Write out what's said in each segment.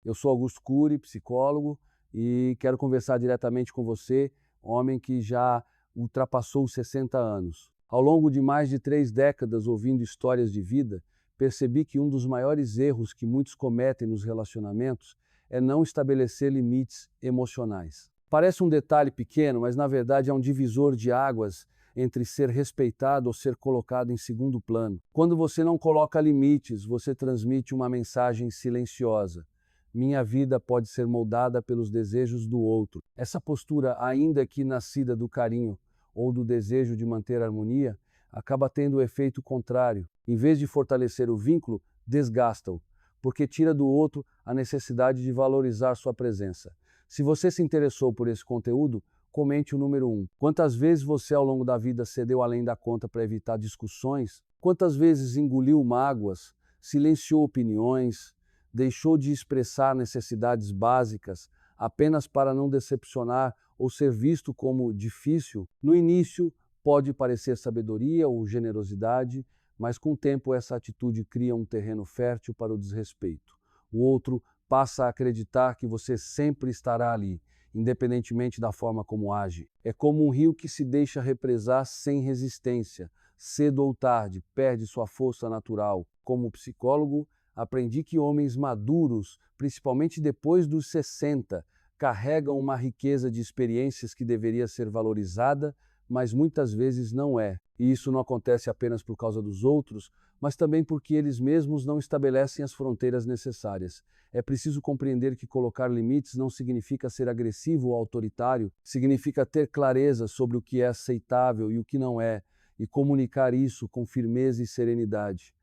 Eu sou Augusto Cury, psicólogo, e quero conversar diretamente com você, homem que já ultrapassou os 60 anos. Ao longo de mais de 3 décadas ouvindo histórias de vida, percebi que um dos maiores erros que muitos cometem nos relacionamentos é não estabelecer limites emocionais. Parece um detalhe pequeno, mas na verdade é um divisor de águas entre ser respeitado ou ser colocado em segundo plano. Quando você não coloca limites, você transmite uma mensagem silenciosa. Minha vida pode ser moldada pelos desejos do outro. Essa postura, ainda que nascida do carinho ou do desejo de manter harmonia, acaba tendo o efeito contrário. Em vez de fortalecer o vínculo, desgasta-o, porque tira do outro a necessidade de valorizar sua presença. Se você se interessou por esse conteúdo, comente o número 1. Quantas vezes você ao longo da vida cedeu além da conta para evitar discussões? Quantas vezes engoliu mágoas, silenciou opiniões, deixou de expressar necessidades básicas apenas para não decepcionar ou ser visto como difícil? No início, pode parecer sabedoria ou generosidade, mas com o tempo essa atitude cria um terreno fértil para o desrespeito. O outro passa a acreditar que você sempre estará ali, independentemente da forma como age. É como um rio que se deixa represar sem resistência. Cedo ou tarde, perde sua força natural. Como psicólogo, aprendi que homens maduros, principalmente depois dos 60, carregam uma riqueza de experiências que deveria ser valorizada, mas muitas vezes não é. E isso não acontece apenas por causa dos outros, mas também porque eles mesmos não estabelecem as fronteiras necessárias. É preciso compreender que colocar limites não significa ser agressivo ou autoritário, significa ter clareza sobre o que é aceitável e o que não é, e comunicar isso com firmeza e serenidade.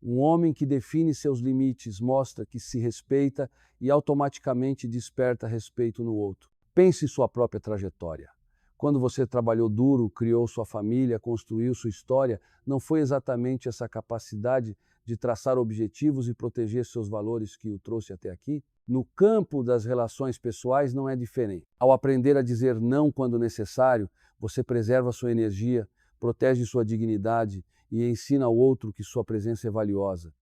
Um homem que define seus limites mostra que se respeita e automaticamente desperta respeito no outro. Pense em sua própria trajetória. Quando você trabalhou duro, criou sua família, construiu sua história, não foi exatamente essa capacidade de traçar objetivos e proteger seus valores que o trouxe até aqui? No campo das relações pessoais não é diferente. Ao aprender a dizer não quando necessário, você preserva sua energia, protege sua dignidade e ensina ao outro que sua presença é valiosa.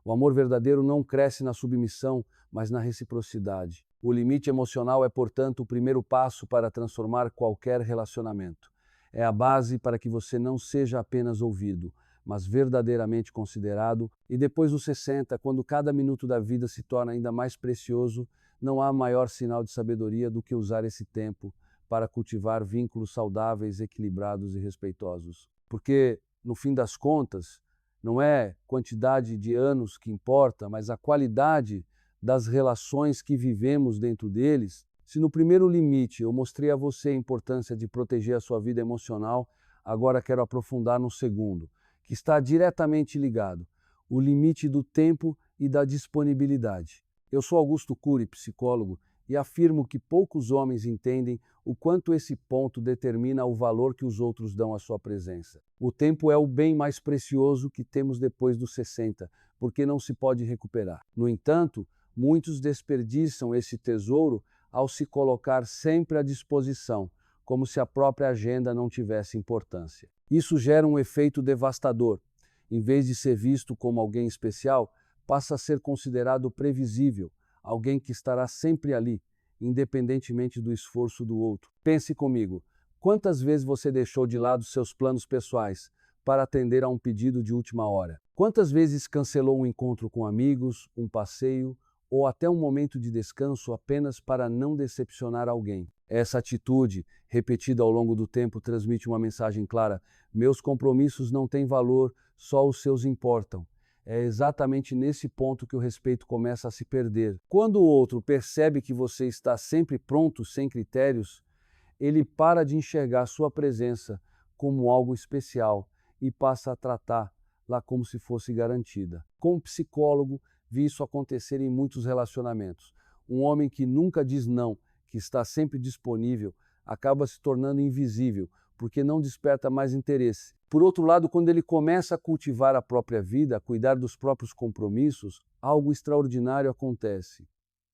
O amor verdadeiro não cresce na submissão, mas na reciprocidade. O limite emocional é, portanto, o primeiro passo para transformar qualquer relacionamento. É a base para que você não seja apenas ouvido, mas verdadeiramente considerado. E depois dos 60, quando cada minuto da vida se torna ainda mais precioso, não há maior sinal de sabedoria do que usar esse tempo para cultivar vínculos saudáveis, equilibrados e respeitosos. Porque, no fim das contas, não é quantidade de anos que importa, mas a qualidade das relações que vivemos dentro deles. Se no primeiro limite eu mostrei a você a importância de proteger a sua vida emocional, agora quero aprofundar no segundo, que está diretamente ligado, o limite do tempo e da disponibilidade. Eu sou Augusto Cury, psicólogo, e afirmo que poucos homens entendem o quanto esse ponto determina o valor que os outros dão à sua presença. O tempo é o bem mais precioso que temos depois dos 60, porque não se pode recuperar. No entanto, muitos desperdiçam esse tesouro ao se colocar sempre à disposição, como se a própria agenda não tivesse importância. Isso gera um efeito devastador. Em vez de ser visto como alguém especial, passa a ser considerado previsível, alguém que estará sempre ali, independentemente do esforço do outro. Pense comigo, quantas vezes você deixou de lado seus planos pessoais para atender a um pedido de última hora? Quantas vezes cancelou um encontro com amigos, um passeio ou até um momento de descanso apenas para não decepcionar alguém? Essa atitude, repetida ao longo do tempo, transmite uma mensagem clara: meus compromissos não têm valor, só os seus importam. É exatamente nesse ponto que o respeito começa a se perder. Quando o outro percebe que você está sempre pronto, sem critérios, ele para de enxergar sua presença como algo especial e passa a tratá-la como se fosse garantida. Como psicólogo, vi isso acontecer em muitos relacionamentos. Um homem que nunca diz não, que está sempre disponível, acaba se tornando invisível, porque não desperta mais interesse. Por outro lado, quando ele começa a cultivar a própria vida, a cuidar dos próprios compromissos, algo extraordinário acontece.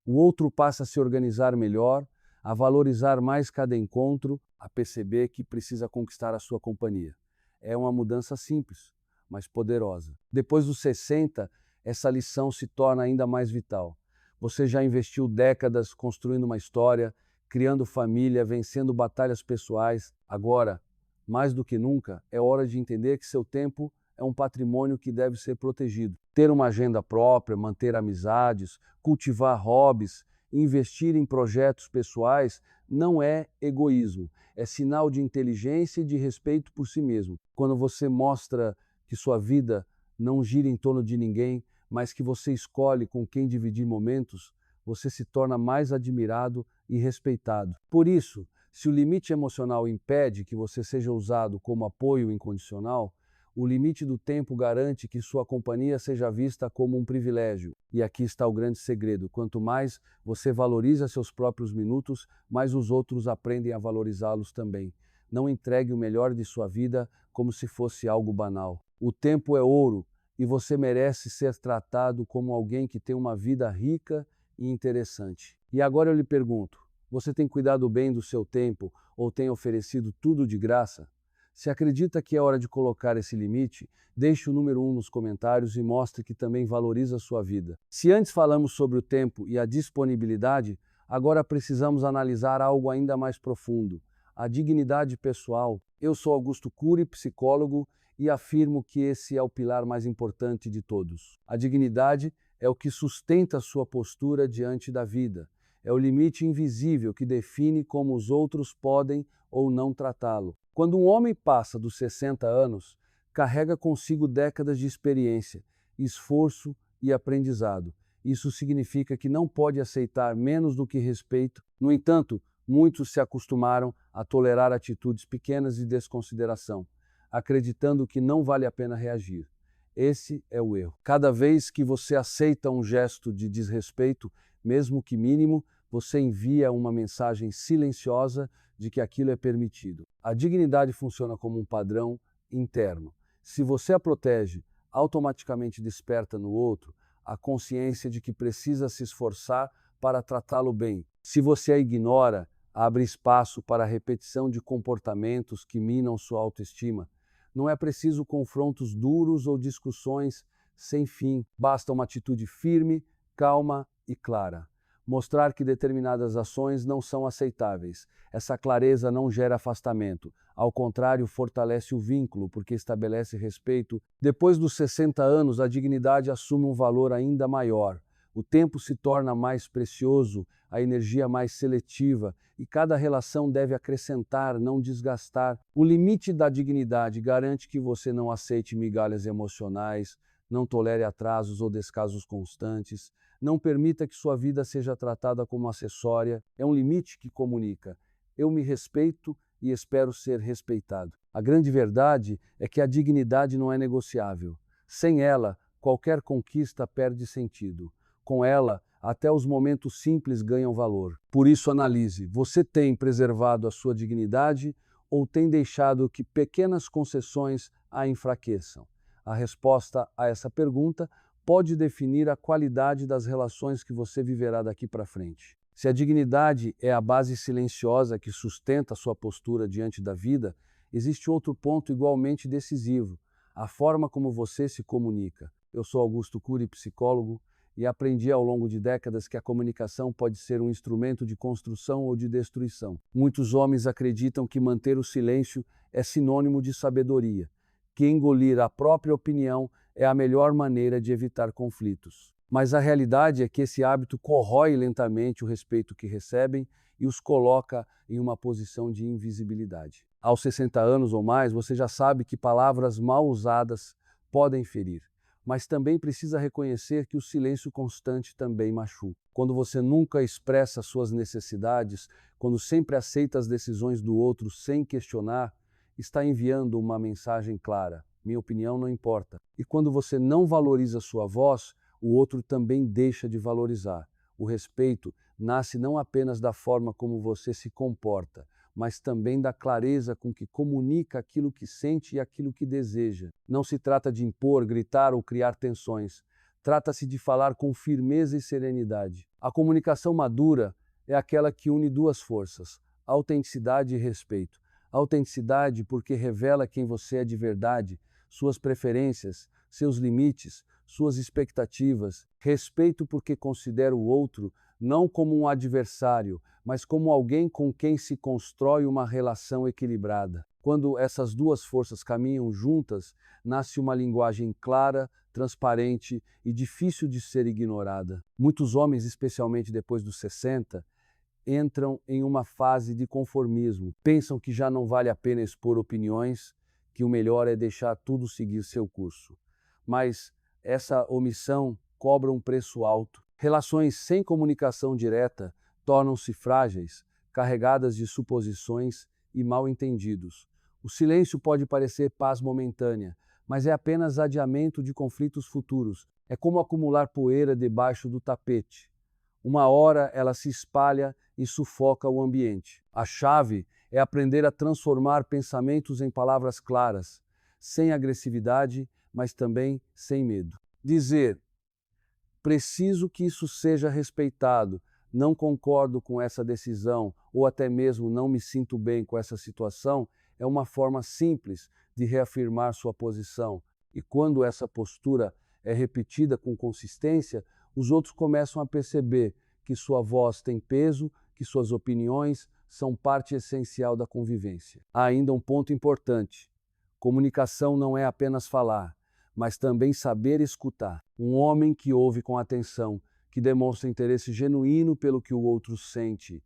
O outro passa a se organizar melhor, a valorizar mais cada encontro, a perceber que precisa conquistar a sua companhia. É uma mudança simples, mas poderosa. Depois dos 60, essa lição se torna ainda mais vital. Você já investiu décadas construindo uma história, criando família, vencendo batalhas pessoais. Agora, mais do que nunca, é hora de entender que seu tempo é um patrimônio que deve ser protegido. Ter uma agenda própria, manter amizades, cultivar hobbies, investir em projetos pessoais não é egoísmo, é sinal de inteligência e de respeito por si mesmo. Quando você mostra que sua vida não gira em torno de ninguém, mas que você escolhe com quem dividir momentos, você se torna mais admirado e respeitado. Por isso, se o limite emocional impede que você seja usado como apoio incondicional, o limite do tempo garante que sua companhia seja vista como um privilégio. E aqui está o grande segredo: quanto mais você valoriza seus próprios minutos, mais os outros aprendem a valorizá-los também. Não entregue o melhor de sua vida como se fosse algo banal. O tempo é ouro e você merece ser tratado como alguém que tem uma vida rica e interessante. E agora eu lhe pergunto: você tem cuidado bem do seu tempo ou tem oferecido tudo de graça? Se acredita que é hora de colocar esse limite, deixe o número 1 nos comentários e mostre que também valoriza a sua vida. Se antes falamos sobre o tempo e a disponibilidade, agora precisamos analisar algo ainda mais profundo: a dignidade pessoal. Eu sou Augusto Cury, psicólogo, e afirmo que esse é o pilar mais importante de todos. A dignidade é o que sustenta a sua postura diante da vida. É o limite invisível que define como os outros podem ou não tratá-lo. Quando um homem passa dos 60 anos, carrega consigo décadas de experiência, esforço e aprendizado. Isso significa que não pode aceitar menos do que respeito. No entanto, muitos se acostumaram a tolerar atitudes pequenas de desconsideração, acreditando que não vale a pena reagir. Esse é o erro. Cada vez que você aceita um gesto de desrespeito, mesmo que mínimo, você envia uma mensagem silenciosa de que aquilo é permitido. A dignidade funciona como um padrão interno. Se você a protege, automaticamente desperta no outro a consciência de que precisa se esforçar para tratá-lo bem. Se você a ignora, abre espaço para a repetição de comportamentos que minam sua autoestima. Não é preciso confrontos duros ou discussões sem fim. Basta uma atitude firme, calma e clara. Mostrar que determinadas ações não são aceitáveis. Essa clareza não gera afastamento. Ao contrário, fortalece o vínculo, porque estabelece respeito. Depois dos 60 anos, a dignidade assume um valor ainda maior. O tempo se torna mais precioso, a energia mais seletiva, e cada relação deve acrescentar, não desgastar. O limite da dignidade garante que você não aceite migalhas emocionais, não tolere atrasos ou descasos constantes, não permita que sua vida seja tratada como acessória. É um limite que comunica: eu me respeito e espero ser respeitado. A grande verdade é que a dignidade não é negociável. Sem ela, qualquer conquista perde sentido. Com ela, até os momentos simples ganham valor. Por isso, analise: você tem preservado a sua dignidade ou tem deixado que pequenas concessões a enfraqueçam? A resposta a essa pergunta pode definir a qualidade das relações que você viverá daqui para frente. Se a dignidade é a base silenciosa que sustenta sua postura diante da vida, existe outro ponto igualmente decisivo: a forma como você se comunica. Eu sou Augusto Cury, psicólogo, e aprendi ao longo de décadas que a comunicação pode ser um instrumento de construção ou de destruição. Muitos homens acreditam que manter o silêncio é sinônimo de sabedoria, que engolir a própria opinião é a melhor maneira de evitar conflitos. Mas a realidade é que esse hábito corrói lentamente o respeito que recebem e os coloca em uma posição de invisibilidade. Aos 60 anos ou mais, você já sabe que palavras mal usadas podem ferir, mas também precisa reconhecer que o silêncio constante também machuca. Quando você nunca expressa suas necessidades, quando sempre aceita as decisões do outro sem questionar, está enviando uma mensagem clara: minha opinião não importa. E quando você não valoriza sua voz, o outro também deixa de valorizar. O respeito nasce não apenas da forma como você se comporta, mas também da clareza com que comunica aquilo que sente e aquilo que deseja. Não se trata de impor, gritar ou criar tensões. Trata-se de falar com firmeza e serenidade. A comunicação madura é aquela que une duas forças: autenticidade e respeito. Autenticidade porque revela quem você é de verdade, suas preferências, seus limites, suas expectativas, respeito porque considera o outro não como um adversário, mas como alguém com quem se constrói uma relação equilibrada. Quando essas duas forças caminham juntas, nasce uma linguagem clara, transparente e difícil de ser ignorada. Muitos homens, especialmente depois dos 60, entram em uma fase de conformismo. Pensam que já não vale a pena expor opiniões, que o melhor é deixar tudo seguir seu curso. Mas essa omissão cobra um preço alto. Relações sem comunicação direta tornam-se frágeis, carregadas de suposições e mal-entendidos. O silêncio pode parecer paz momentânea, mas é apenas adiamento de conflitos futuros. É como acumular poeira debaixo do tapete. Uma hora ela se espalha e sufoca o ambiente. A chave é aprender a transformar pensamentos em palavras claras, sem agressividade, mas também sem medo. Dizer: preciso que isso seja respeitado, não concordo com essa decisão, ou até mesmo não me sinto bem com essa situação, é uma forma simples de reafirmar sua posição. E quando essa postura é repetida com consistência, os outros começam a perceber que sua voz tem peso, que suas opiniões são parte essencial da convivência. Há ainda um ponto importante: comunicação não é apenas falar, mas também saber escutar. Um homem que ouve com atenção, que demonstra interesse genuíno pelo que o outro sente,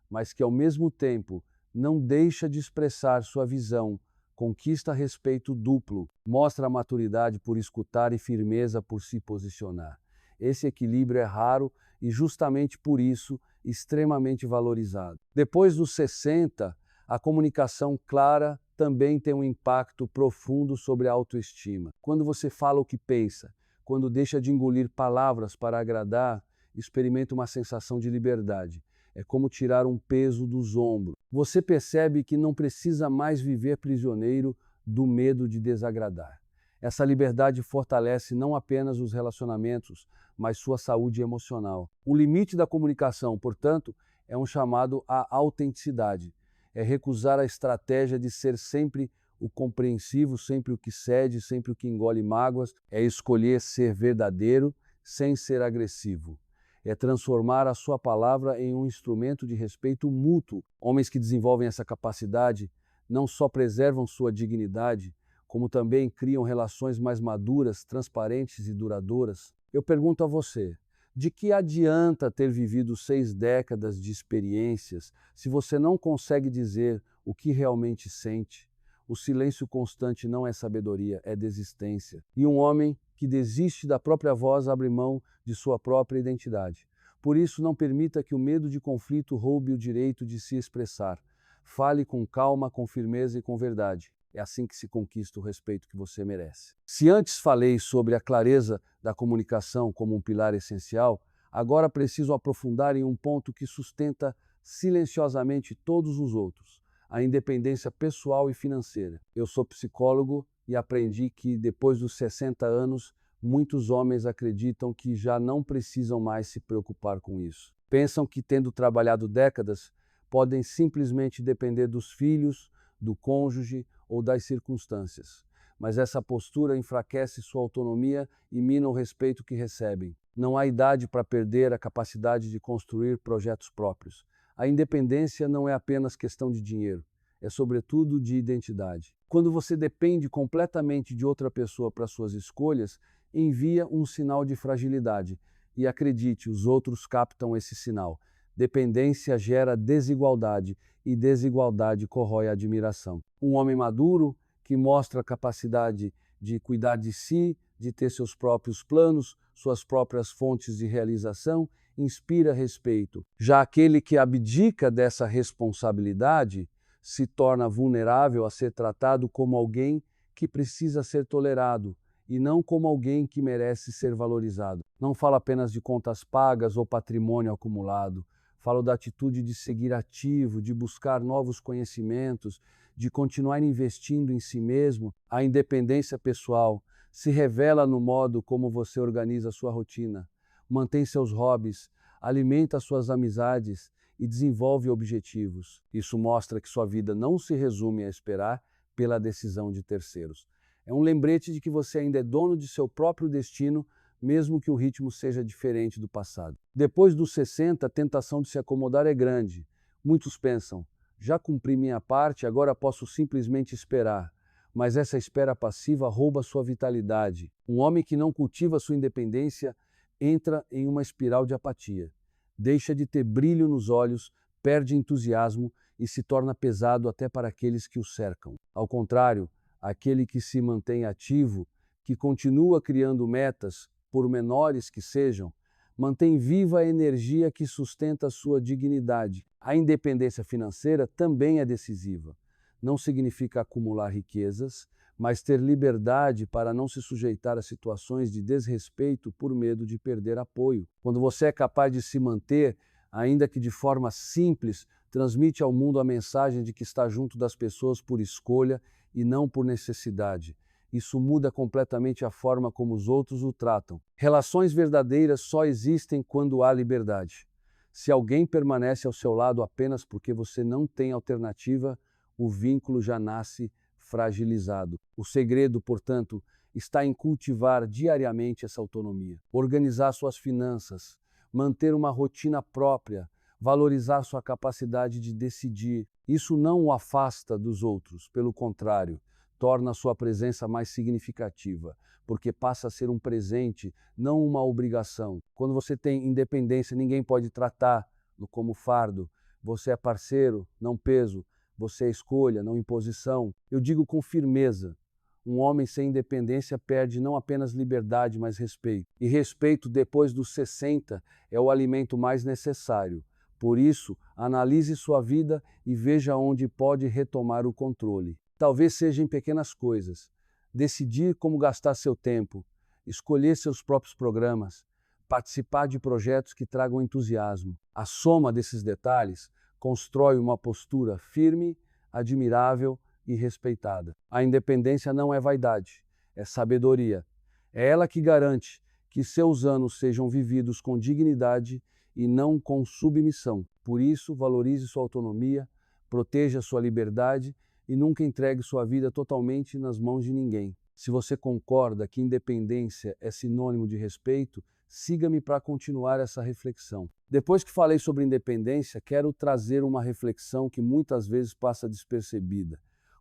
mas que ao mesmo tempo não deixa de expressar sua visão, conquista respeito duplo, mostra maturidade por escutar e firmeza por se posicionar. Esse equilíbrio é raro e justamente por isso extremamente valorizado. Depois dos 60, a comunicação clara também tem um impacto profundo sobre a autoestima. Quando você fala o que pensa, quando deixa de engolir palavras para agradar, experimenta uma sensação de liberdade. É como tirar um peso dos ombros. Você percebe que não precisa mais viver prisioneiro do medo de desagradar. Essa liberdade fortalece não apenas os relacionamentos, mas sua saúde emocional. O limite da comunicação, portanto, é um chamado à autenticidade. É recusar a estratégia de ser sempre o compreensivo, sempre o que cede, sempre o que engole mágoas. É escolher ser verdadeiro sem ser agressivo. É transformar a sua palavra em um instrumento de respeito mútuo. Homens que desenvolvem essa capacidade não só preservam sua dignidade, como também criam relações mais maduras, transparentes e duradouras. Eu pergunto a você: de que adianta ter vivido 6 décadas de experiências se você não consegue dizer o que realmente sente? O silêncio constante não é sabedoria, é desistência. E um homem que desiste da própria voz abre mão de sua própria identidade. Por isso, não permita que o medo de conflito roube o direito de se expressar. Fale com calma, com firmeza e com verdade. É assim que se conquista o respeito que você merece. Se antes falei sobre a clareza da comunicação como um pilar essencial, agora preciso aprofundar em um ponto que sustenta silenciosamente todos os outros: a independência pessoal e financeira. Eu sou psicólogo e aprendi que, depois dos 60 anos, muitos homens acreditam que já não precisam mais se preocupar com isso. Pensam que, tendo trabalhado décadas, podem simplesmente depender dos filhos, do cônjuge ou das circunstâncias. Mas essa postura enfraquece sua autonomia e mina o respeito que recebem. Não há idade para perder a capacidade de construir projetos próprios. A independência não é apenas questão de dinheiro, é sobretudo de identidade. Quando você depende completamente de outra pessoa para suas escolhas, envia um sinal de fragilidade. E acredite, os outros captam esse sinal. Dependência gera desigualdade e desigualdade corrói a admiração. Um homem maduro que mostra a capacidade de cuidar de si, de ter seus próprios planos, suas próprias fontes de realização, inspira respeito. Já aquele que abdica dessa responsabilidade se torna vulnerável a ser tratado como alguém que precisa ser tolerado e não como alguém que merece ser valorizado. Não falo apenas de contas pagas ou patrimônio acumulado. Falo da atitude de seguir ativo, de buscar novos conhecimentos, de continuar investindo em si mesmo. A independência pessoal se revela no modo como você organiza sua rotina, mantém seus hobbies, alimenta suas amizades e desenvolve objetivos. Isso mostra que sua vida não se resume a esperar pela decisão de terceiros. É um lembrete de que você ainda é dono de seu próprio destino, mesmo que o ritmo seja diferente do passado. Depois dos 60, a tentação de se acomodar é grande. Muitos pensam, já cumpri minha parte, agora posso simplesmente esperar. Mas essa espera passiva rouba sua vitalidade. Um homem que não cultiva sua independência entra em uma espiral de apatia. Deixa de ter brilho nos olhos, perde entusiasmo e se torna pesado até para aqueles que o cercam. Ao contrário, aquele que se mantém ativo, que continua criando metas, por menores que sejam, mantém viva a energia que sustenta sua dignidade. A independência financeira também é decisiva. Não significa acumular riquezas, mas ter liberdade para não se sujeitar a situações de desrespeito por medo de perder apoio. Quando você é capaz de se manter, ainda que de forma simples, transmite ao mundo a mensagem de que está junto das pessoas por escolha e não por necessidade. Isso muda completamente a forma como os outros o tratam. Relações verdadeiras só existem quando há liberdade. Se alguém permanece ao seu lado apenas porque você não tem alternativa, o vínculo já nasce fragilizado. O segredo, portanto, está em cultivar diariamente essa autonomia, organizar suas finanças, manter uma rotina própria, valorizar sua capacidade de decidir. Isso não o afasta dos outros, pelo contrário, torna sua presença mais significativa, porque passa a ser um presente, não uma obrigação. Quando você tem independência, ninguém pode tratá-lo como fardo. Você é parceiro, não peso. Você é escolha, não imposição. Eu digo com firmeza, um homem sem independência perde não apenas liberdade, mas respeito. E respeito depois dos 60 é o alimento mais necessário. Por isso, analise sua vida e veja onde pode retomar o controle. Talvez seja em pequenas coisas. Decidir como gastar seu tempo, escolher seus próprios programas, participar de projetos que tragam entusiasmo. A soma desses detalhes constrói uma postura firme, admirável e respeitada. A independência não é vaidade, é sabedoria. É ela que garante que seus anos sejam vividos com dignidade e não com submissão. Por isso, valorize sua autonomia, proteja sua liberdade e nunca entregue sua vida totalmente nas mãos de ninguém. Se você concorda que independência é sinônimo de respeito, siga-me para continuar essa reflexão. Depois que falei sobre independência, quero trazer uma reflexão que muitas vezes passa despercebida: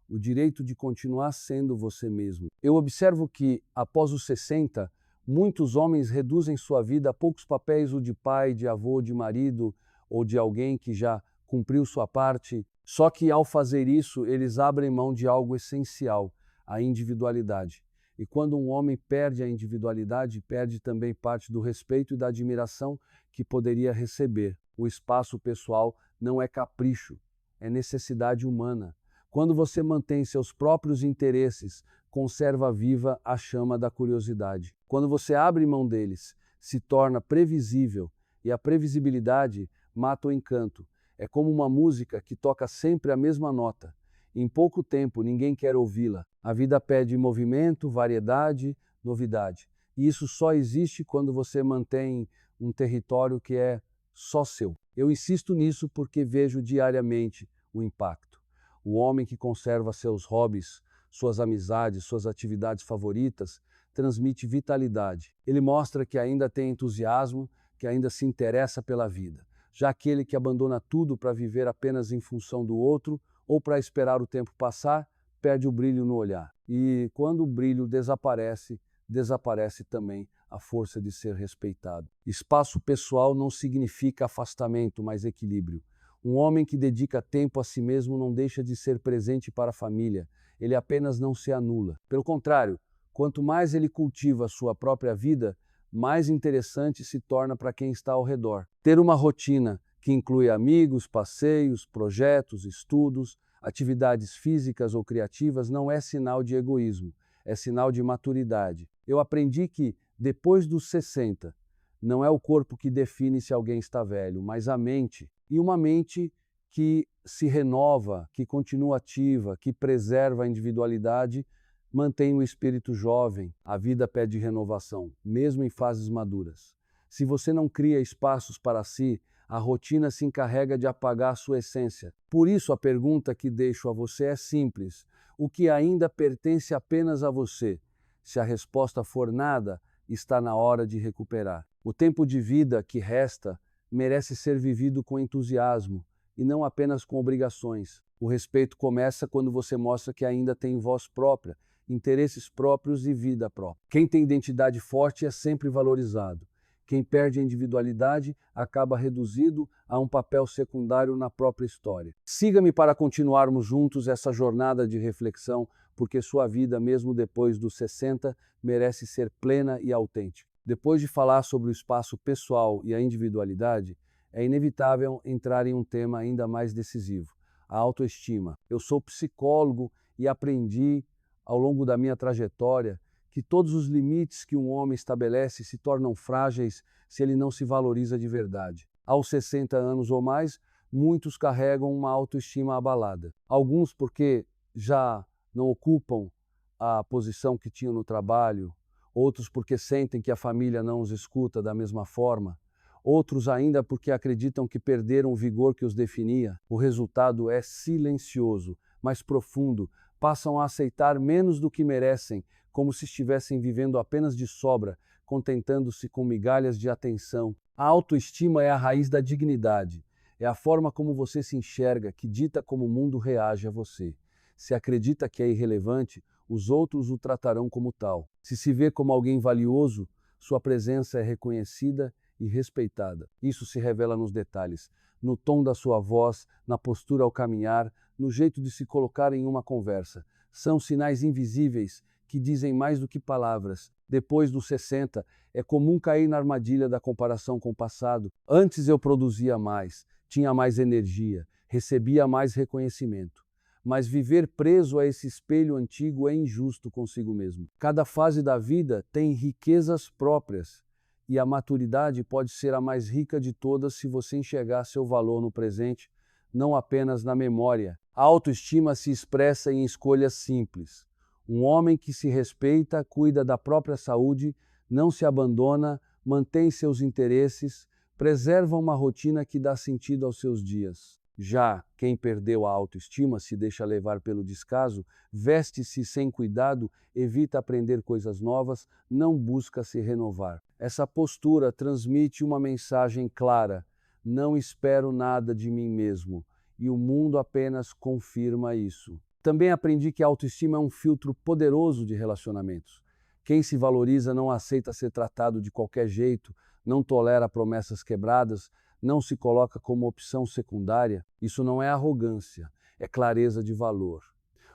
o direito de continuar sendo você mesmo. Eu observo que, após os 60, muitos homens reduzem sua vida a poucos papéis, o de pai, de avô, de marido ou de alguém que já cumpriu sua parte. Só que, ao fazer isso, eles abrem mão de algo essencial, a individualidade. E quando um homem perde a individualidade, perde também parte do respeito e da admiração que poderia receber. O espaço pessoal não é capricho, é necessidade humana. Quando você mantém seus próprios interesses, conserva viva a chama da curiosidade. Quando você abre mão deles, se torna previsível, e a previsibilidade mata o encanto. É como uma música que toca sempre a mesma nota. Em pouco tempo, ninguém quer ouvi-la. A vida pede movimento, variedade, novidade. E isso só existe quando você mantém um território que é só seu. Eu insisto nisso porque vejo diariamente o impacto. O homem que conserva seus hobbies, suas amizades, suas atividades favoritas, transmite vitalidade. Ele mostra que ainda tem entusiasmo, que ainda se interessa pela vida. Já aquele que abandona tudo para viver apenas em função do outro ou para esperar o tempo passar, perde o brilho no olhar. E quando o brilho desaparece, desaparece também a força de ser respeitado. Espaço pessoal não significa afastamento, mas equilíbrio. Um homem que dedica tempo a si mesmo não deixa de ser presente para a família, ele apenas não se anula. Pelo contrário, quanto mais ele cultiva a sua própria vida, mais interessante se torna para quem está ao redor. Ter uma rotina que inclui amigos, passeios, projetos, estudos, atividades físicas ou criativas não é sinal de egoísmo, é sinal de maturidade. Eu aprendi que, depois dos 60, não é o corpo que define se alguém está velho, mas a mente. E uma mente que se renova, que continua ativa, que preserva a individualidade, mantém o espírito jovem. A vida pede renovação, mesmo em fases maduras. Se você não cria espaços para si, a rotina se encarrega de apagar a sua essência. Por isso, a pergunta que deixo a você é simples: O que ainda pertence apenas a você? Se a resposta for nada, está na hora de recuperar. O tempo de vida que resta merece ser vivido com entusiasmo e não apenas com obrigações. O respeito começa quando você mostra que ainda tem voz própria, interesses próprios e vida própria. Quem tem identidade forte é sempre valorizado. Quem perde a individualidade acaba reduzido a um papel secundário na própria história. Siga-me para continuarmos juntos essa jornada de reflexão, porque sua vida, mesmo depois dos 60, merece ser plena e autêntica. Depois de falar sobre o espaço pessoal e a individualidade, é inevitável entrar em um tema ainda mais decisivo: a autoestima. Eu sou psicólogo e aprendi, ao longo da minha trajetória, que todos os limites que um homem estabelece se tornam frágeis se ele não se valoriza de verdade. Aos 60 anos ou mais, muitos carregam uma autoestima abalada. Alguns porque já não ocupam a posição que tinham no trabalho, outros porque sentem que a família não os escuta da mesma forma, outros ainda porque acreditam que perderam o vigor que os definia. O resultado é silencioso, mas profundo. Passam a aceitar menos do que merecem, como se estivessem vivendo apenas de sobra, contentando-se com migalhas de atenção. A autoestima é a raiz da dignidade. É a forma como você se enxerga que dita como o mundo reage a você. Se acredita que é irrelevante, os outros o tratarão como tal. Se se vê como alguém valioso, sua presença é reconhecida e respeitada. Isso se revela nos detalhes, no tom da sua voz, na postura ao caminhar, no jeito de se colocar em uma conversa. São sinais invisíveis que dizem mais do que palavras. Depois dos 60, é comum cair na armadilha da comparação com o passado. Antes eu produzia mais, tinha mais energia, recebia mais reconhecimento. Mas viver preso a esse espelho antigo é injusto consigo mesmo. Cada fase da vida tem riquezas próprias, e a maturidade pode ser a mais rica de todas se você enxergar seu valor no presente, não apenas na memória. A autoestima se expressa em escolhas simples. Um homem que se respeita, cuida da própria saúde, não se abandona, mantém seus interesses, preserva uma rotina que dá sentido aos seus dias. Já quem perdeu a autoestima, se deixa levar pelo descaso, veste-se sem cuidado, evita aprender coisas novas, não busca se renovar. Essa postura transmite uma mensagem clara: não espero nada de mim mesmo, e o mundo apenas confirma isso. Também aprendi que a autoestima é um filtro poderoso de relacionamentos. Quem se valoriza não aceita ser tratado de qualquer jeito, não tolera promessas quebradas, não se coloca como opção secundária. Isso não é arrogância, é clareza de valor.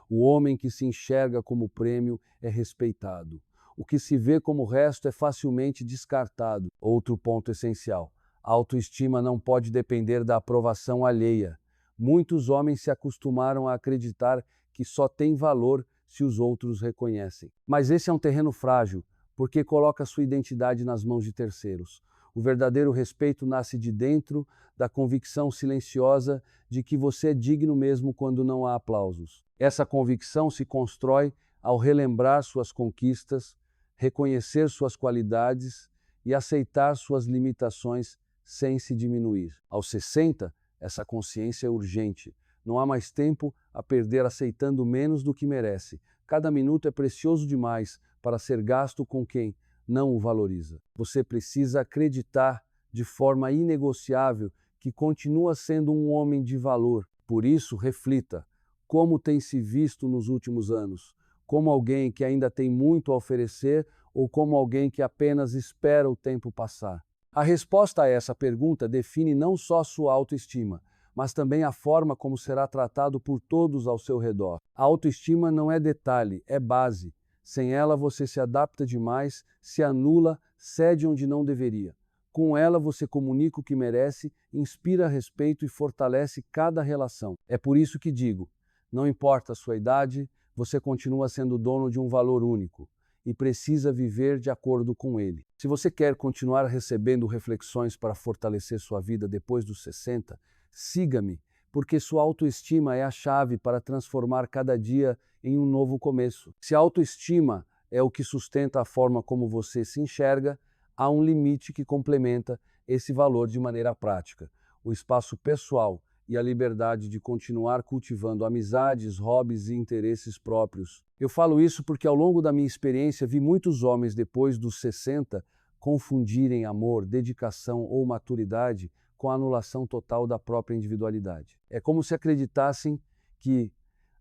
O homem que se enxerga como prêmio é respeitado. O que se vê como resto é facilmente descartado. Outro ponto essencial: a autoestima não pode depender da aprovação alheia. Muitos homens se acostumaram a acreditar que só tem valor se os outros reconhecem. Mas esse é um terreno frágil, porque coloca sua identidade nas mãos de terceiros. O verdadeiro respeito nasce de dentro da convicção silenciosa de que você é digno mesmo quando não há aplausos. Essa convicção se constrói ao relembrar suas conquistas, reconhecer suas qualidades e aceitar suas limitações sem se diminuir. Aos 60, essa consciência é urgente. Não há mais tempo a perder aceitando menos do que merece. Cada minuto é precioso demais para ser gasto com quem não o valoriza. Você precisa acreditar de forma inegociável que continua sendo um homem de valor. Por isso, reflita: como tem se visto nos últimos anos? Como alguém que ainda tem muito a oferecer ou como alguém que apenas espera o tempo passar? A resposta a essa pergunta define não só sua autoestima, mas também a forma como será tratado por todos ao seu redor. A autoestima não é detalhe, é base. Sem ela você se adapta demais, se anula, cede onde não deveria. Com ela você comunica o que merece, inspira respeito e fortalece cada relação. É por isso que digo: não importa a sua idade, você continua sendo dono de um valor único e precisa viver de acordo com ele. Se você quer continuar recebendo reflexões para fortalecer sua vida depois dos 60, siga-me, porque sua autoestima é a chave para transformar cada dia em um novo começo. Se a autoestima é o que sustenta a forma como você se enxerga, há um limite que complementa esse valor de maneira prática: o espaço pessoal e a liberdade de continuar cultivando amizades, hobbies e interesses próprios. Eu falo isso porque ao longo da minha experiência vi muitos homens depois dos 60 confundirem amor, dedicação ou maturidade com a anulação total da própria individualidade. É como se acreditassem que,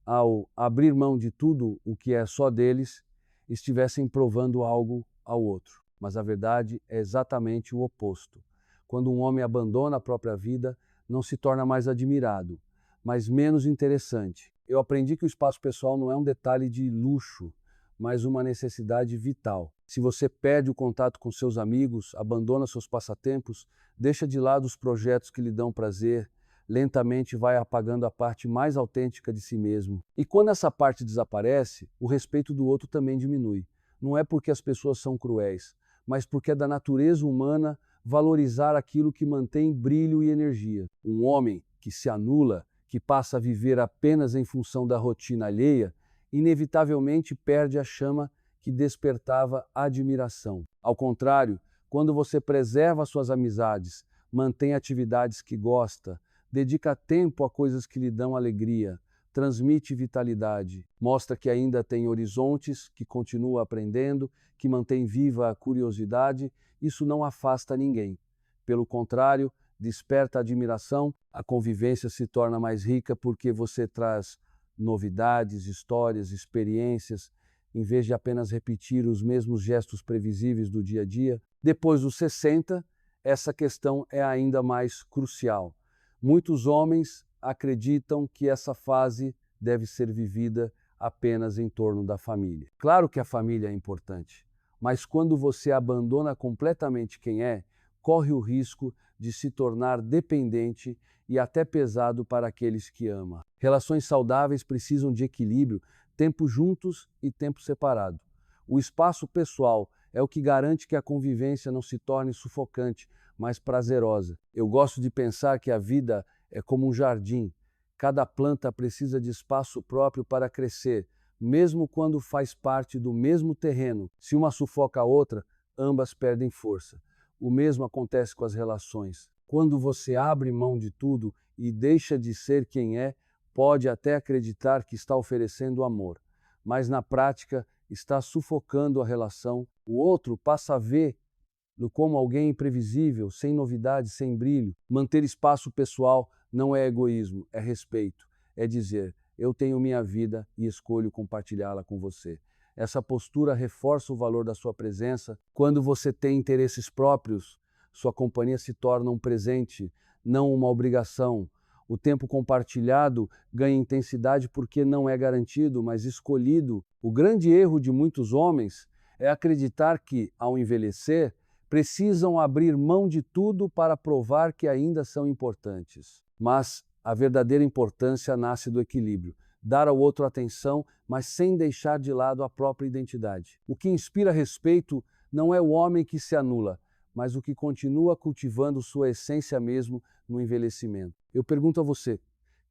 ao abrir mão de tudo o que é só deles, estivessem provando algo ao outro. Mas a verdade é exatamente o oposto. Quando um homem abandona a própria vida, não se torna mais admirado, mas menos interessante. Eu aprendi que o espaço pessoal não é um detalhe de luxo, mas uma necessidade vital. Se você perde o contato com seus amigos, abandona seus passatempos, deixa de lado os projetos que lhe dão prazer, lentamente vai apagando a parte mais autêntica de si mesmo. E quando essa parte desaparece, o respeito do outro também diminui. Não é porque as pessoas são cruéis, mas porque é da natureza humana valorizar aquilo que mantém brilho e energia. Um homem que se anula, que passa a viver apenas em função da rotina alheia, inevitavelmente perde a chama que despertava admiração. Ao contrário, quando você preserva suas amizades, mantém atividades que gosta, dedica tempo a coisas que lhe dão alegria, transmite vitalidade, mostra que ainda tem horizontes, que continua aprendendo, que mantém viva a curiosidade, isso não afasta ninguém. Pelo contrário, desperta admiração, a convivência se torna mais rica porque você traz novidades, histórias, experiências, em vez de apenas repetir os mesmos gestos previsíveis do dia a dia. Depois dos 60, essa questão é ainda mais crucial. Muitos homens acreditam que essa fase deve ser vivida apenas em torno da família. Claro que a família é importante, mas quando você abandona completamente quem é, corre o risco de se tornar dependente e até pesado para aqueles que ama. Relações saudáveis precisam de equilíbrio, tempo juntos e tempo separado. O espaço pessoal é o que garante que a convivência não se torne sufocante, mas prazerosa. Eu gosto de pensar que a vida é como um jardim. Cada planta precisa de espaço próprio para crescer, mesmo quando faz parte do mesmo terreno. Se uma sufoca a outra, ambas perdem força. O mesmo acontece com as relações. Quando você abre mão de tudo e deixa de ser quem é, pode até acreditar que está oferecendo amor, mas na prática está sufocando a relação. O outro passa a vê-lo como alguém imprevisível, sem novidade, sem brilho. Manter espaço pessoal não é egoísmo, é respeito. É dizer, eu tenho minha vida e escolho compartilhá-la com você. Essa postura reforça o valor da sua presença. Quando você tem interesses próprios, sua companhia se torna um presente, não uma obrigação. O tempo compartilhado ganha intensidade porque não é garantido, mas escolhido. O grande erro de muitos homens é acreditar que, ao envelhecer, precisam abrir mão de tudo para provar que ainda são importantes. Mas a verdadeira importância nasce do equilíbrio. Dar ao outro atenção, mas sem deixar de lado a própria identidade. O que inspira respeito não é o homem que se anula, mas o que continua cultivando sua essência mesmo no envelhecimento. Eu pergunto a você,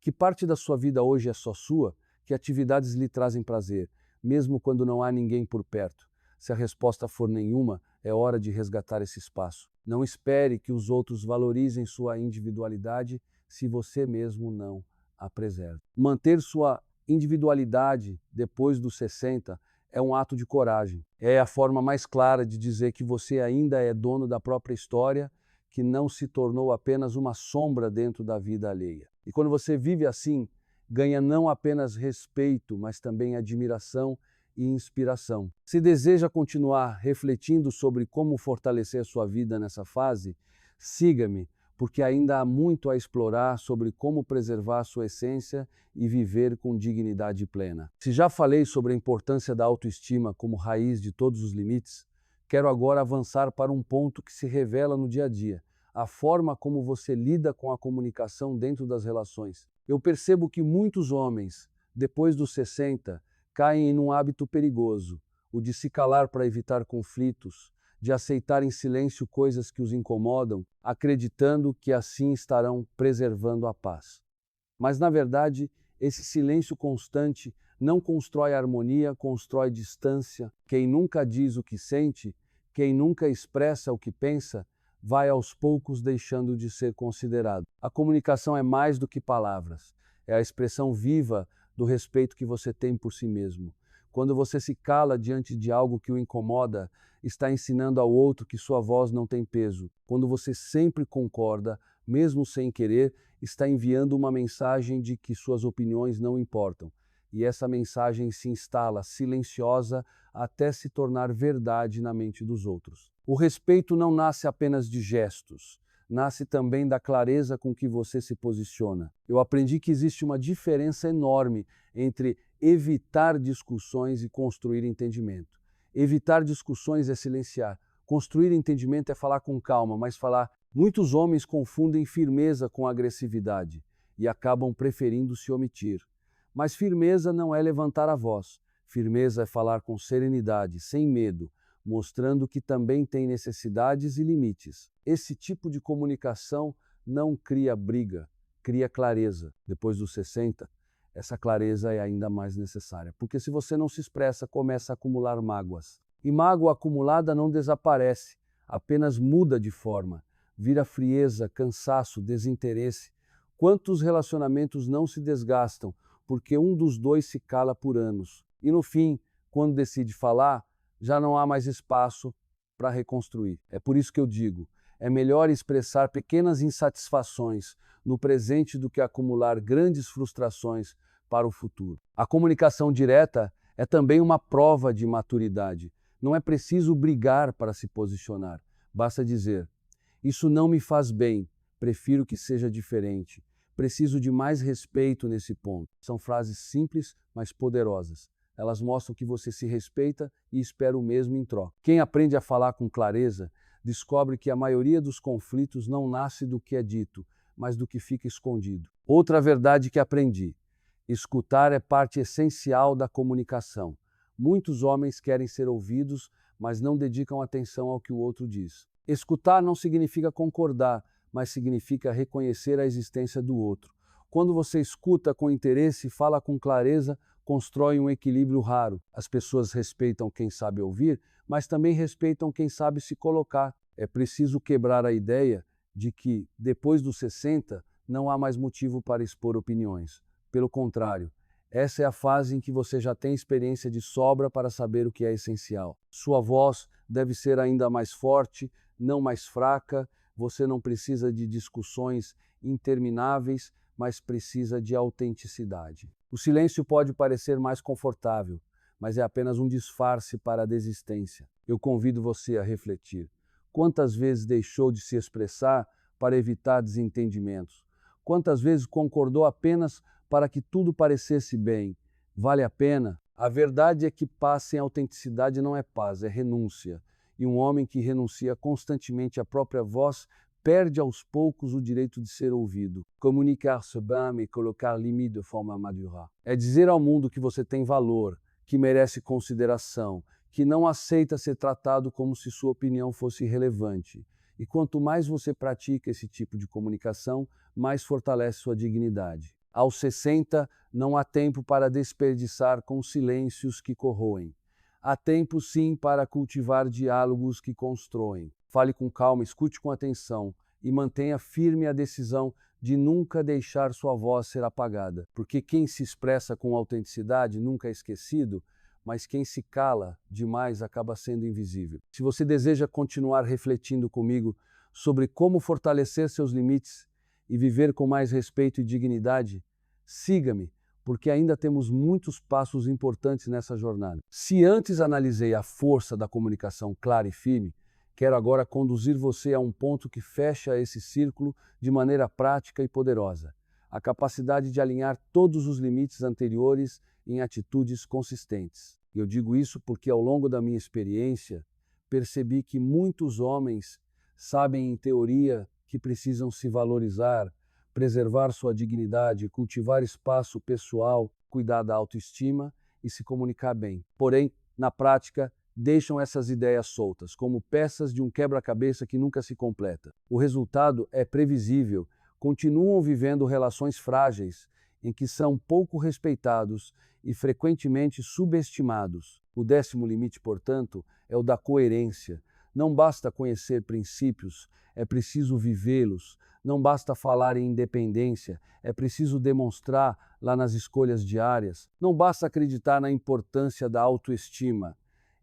que parte da sua vida hoje é só sua? Que atividades lhe trazem prazer, mesmo quando não há ninguém por perto? Se a resposta for nenhuma, é hora de resgatar esse espaço. Não espere que os outros valorizem sua individualidade se você mesmo não a preserva. Manter sua individualidade depois dos 60 é um ato de coragem. É a forma mais clara de dizer que você ainda é dono da própria história, que não se tornou apenas uma sombra dentro da vida alheia. E quando você vive assim, ganha não apenas respeito, mas também admiração e inspiração. Se deseja continuar refletindo sobre como fortalecer sua vida nessa fase, siga-me, porque ainda há muito a explorar sobre como preservar sua essência e viver com dignidade plena. Se já falei sobre a importância da autoestima como raiz de todos os limites, quero agora avançar para um ponto que se revela no dia a dia, a forma como você lida com a comunicação dentro das relações. Eu percebo que muitos homens, depois dos 60, caem em um hábito perigoso, o de se calar para evitar conflitos, de aceitar em silêncio coisas que os incomodam, acreditando que assim estarão preservando a paz. Mas, na verdade, esse silêncio constante não constrói harmonia, constrói distância. Quem nunca diz o que sente, quem nunca expressa o que pensa, vai aos poucos deixando de ser considerado. A comunicação é mais do que palavras, é a expressão viva do respeito que você tem por si mesmo. Quando você se cala diante de algo que o incomoda, está ensinando ao outro que sua voz não tem peso. Quando você sempre concorda, mesmo sem querer, está enviando uma mensagem de que suas opiniões não importam. E essa mensagem se instala silenciosa até se tornar verdade na mente dos outros. O respeito não nasce apenas de gestos, nasce também da clareza com que você se posiciona. Eu aprendi que existe uma diferença enorme entre evitar discussões e construir entendimento. Evitar discussões é silenciar. Construir entendimento é falar com calma, mas falar. Muitos homens confundem firmeza com agressividade e acabam preferindo se omitir. Mas firmeza não é levantar a voz. Firmeza é falar com serenidade, sem medo, mostrando que também tem necessidades e limites. Esse tipo de comunicação não cria briga, cria clareza. Depois dos 60, essa clareza é ainda mais necessária, porque se você não se expressa, começa a acumular mágoas. E mágoa acumulada não desaparece, apenas muda de forma. Vira frieza, cansaço, desinteresse. Quantos relacionamentos não se desgastam porque um dos dois se cala por anos? E no fim, quando decide falar, já não há mais espaço para reconstruir. É por isso que eu digo, é melhor expressar pequenas insatisfações no presente do que acumular grandes frustrações para o futuro. A comunicação direta é também uma prova de maturidade. Não é preciso brigar para se posicionar. Basta dizer, isso não me faz bem, prefiro que seja diferente. Preciso de mais respeito nesse ponto. São frases simples, mas poderosas. Elas mostram que você se respeita e espera o mesmo em troca. Quem aprende a falar com clareza, descobre que a maioria dos conflitos não nasce do que é dito, mas do que fica escondido. Outra verdade que aprendi: escutar é parte essencial da comunicação. Muitos homens querem ser ouvidos, mas não dedicam atenção ao que o outro diz. Escutar não significa concordar, mas significa reconhecer a existência do outro. Quando você escuta com interesse e fala com clareza, constrói um equilíbrio raro. As pessoas respeitam quem sabe ouvir, mas também respeitam quem sabe se colocar. É preciso quebrar a ideia de que, depois dos 60, não há mais motivo para expor opiniões. Pelo contrário, essa é a fase em que você já tem experiência de sobra para saber o que é essencial. Sua voz deve ser ainda mais forte, não mais fraca. Você não precisa de discussões intermináveis, mas precisa de autenticidade. O silêncio pode parecer mais confortável, mas é apenas um disfarce para a desistência. Eu convido você a refletir. Quantas vezes deixou de se expressar para evitar desentendimentos? Quantas vezes concordou apenas para que tudo parecesse bem? Vale a pena? A verdade é que paz sem autenticidade não é paz, é renúncia. E um homem que renuncia constantemente à própria voz perde aos poucos o direito de ser ouvido. Comunicar-se bem mais colocar limite de forma madura. É dizer ao mundo que você tem valor, que merece consideração, que não aceita ser tratado como se sua opinião fosse irrelevante. E quanto mais você pratica esse tipo de comunicação, mais fortalece sua dignidade. Aos 60, não há tempo para desperdiçar com silêncios que corroem. Há tempo sim para cultivar diálogos que constroem. Fale com calma, escute com atenção e mantenha firme a decisão de nunca deixar sua voz ser apagada. Porque quem se expressa com autenticidade nunca é esquecido, mas quem se cala demais acaba sendo invisível. Se você deseja continuar refletindo comigo sobre como fortalecer seus limites e viver com mais respeito e dignidade, siga-me, porque ainda temos muitos passos importantes nessa jornada. Se antes analisei a força da comunicação clara e firme, quero agora conduzir você a um ponto que fecha esse círculo de maneira prática e poderosa. A capacidade de alinhar todos os limites anteriores em atitudes consistentes. E eu digo isso porque ao longo da minha experiência, percebi que muitos homens sabem em teoria que precisam se valorizar, preservar sua dignidade, cultivar espaço pessoal, cuidar da autoestima e se comunicar bem. Porém, na prática, deixam essas ideias soltas, como peças de um quebra-cabeça que nunca se completa. O resultado é previsível. Continuam vivendo relações frágeis, em que são pouco respeitados e frequentemente subestimados. O 10º limite, portanto, é o da coerência. Não basta conhecer princípios, é preciso vivê-los. Não basta falar em independência, é preciso demonstrar lá nas escolhas diárias. Não basta acreditar na importância da autoestima,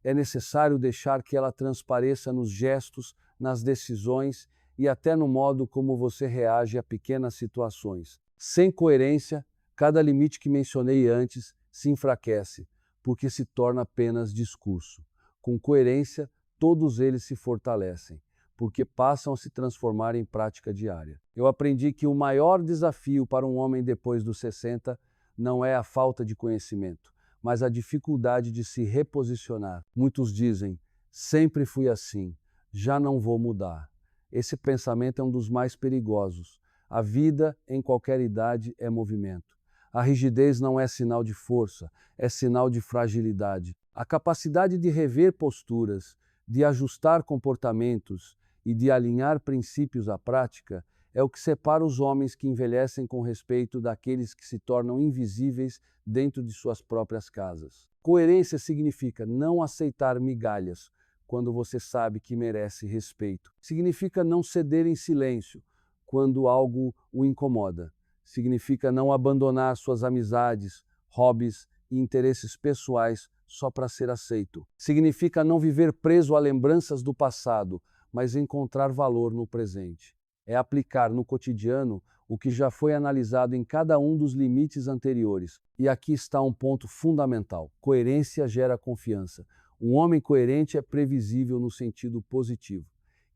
é necessário deixar que ela transpareça nos gestos, nas decisões e até no modo como você reage a pequenas situações. Sem coerência, cada limite que mencionei antes se enfraquece, porque se torna apenas discurso. Com coerência, todos eles se fortalecem, porque passam a se transformar em prática diária. Eu aprendi que o maior desafio para um homem depois dos 60 não é a falta de conhecimento, mas a dificuldade de se reposicionar. Muitos dizem, sempre fui assim, já não vou mudar. Esse pensamento é um dos mais perigosos. A vida, em qualquer idade, é movimento. A rigidez não é sinal de força, é sinal de fragilidade. A capacidade de rever posturas, de ajustar comportamentos e de alinhar princípios à prática é o que separa os homens que envelhecem com respeito daqueles que se tornam invisíveis dentro de suas próprias casas. Coerência significa não aceitar migalhas quando você sabe que merece respeito. Significa não ceder em silêncio quando algo o incomoda. Significa não abandonar suas amizades, hobbies e interesses pessoais só para ser aceito. Significa não viver preso a lembranças do passado, mas encontrar valor no presente. É aplicar no cotidiano o que já foi analisado em cada um dos limites anteriores. E aqui está um ponto fundamental. Coerência gera confiança. Um homem coerente é previsível no sentido positivo.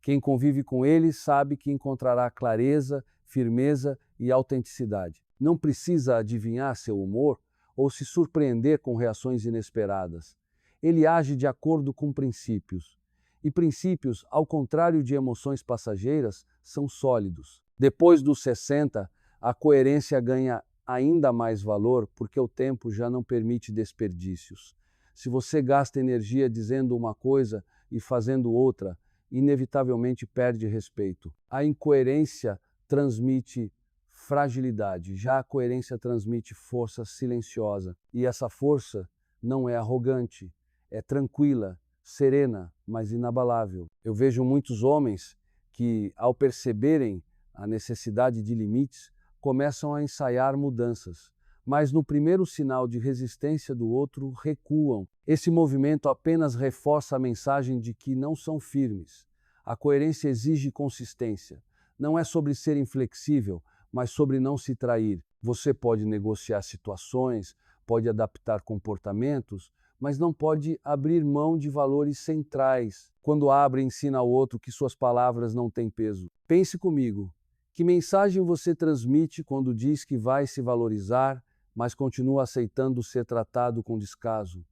Quem convive com ele sabe que encontrará clareza, firmeza e autenticidade. Não precisa adivinhar seu humor ou se surpreender com reações inesperadas. Ele age de acordo com princípios. E princípios, ao contrário de emoções passageiras, são sólidos. Depois dos 60, a coerência ganha ainda mais valor porque o tempo já não permite desperdícios. Se você gasta energia dizendo uma coisa e fazendo outra, inevitavelmente perde respeito. A incoerência transmite fragilidade, já a coerência transmite força silenciosa. E essa força não é arrogante, é tranquila, serena, mas inabalável. Eu vejo muitos homens que, ao perceberem a necessidade de limites, começam a ensaiar mudanças, mas no primeiro sinal de resistência do outro, recuam. Esse movimento apenas reforça a mensagem de que não são firmes. A coerência exige consistência. Não é sobre ser inflexível, mas sobre não se trair. Você pode negociar situações, pode adaptar comportamentos, mas não pode abrir mão de valores centrais. Quando abre, ensina ao outro que suas palavras não têm peso. Pense comigo. Que mensagem você transmite quando diz que vai se valorizar, mas continua aceitando ser tratado com descaso?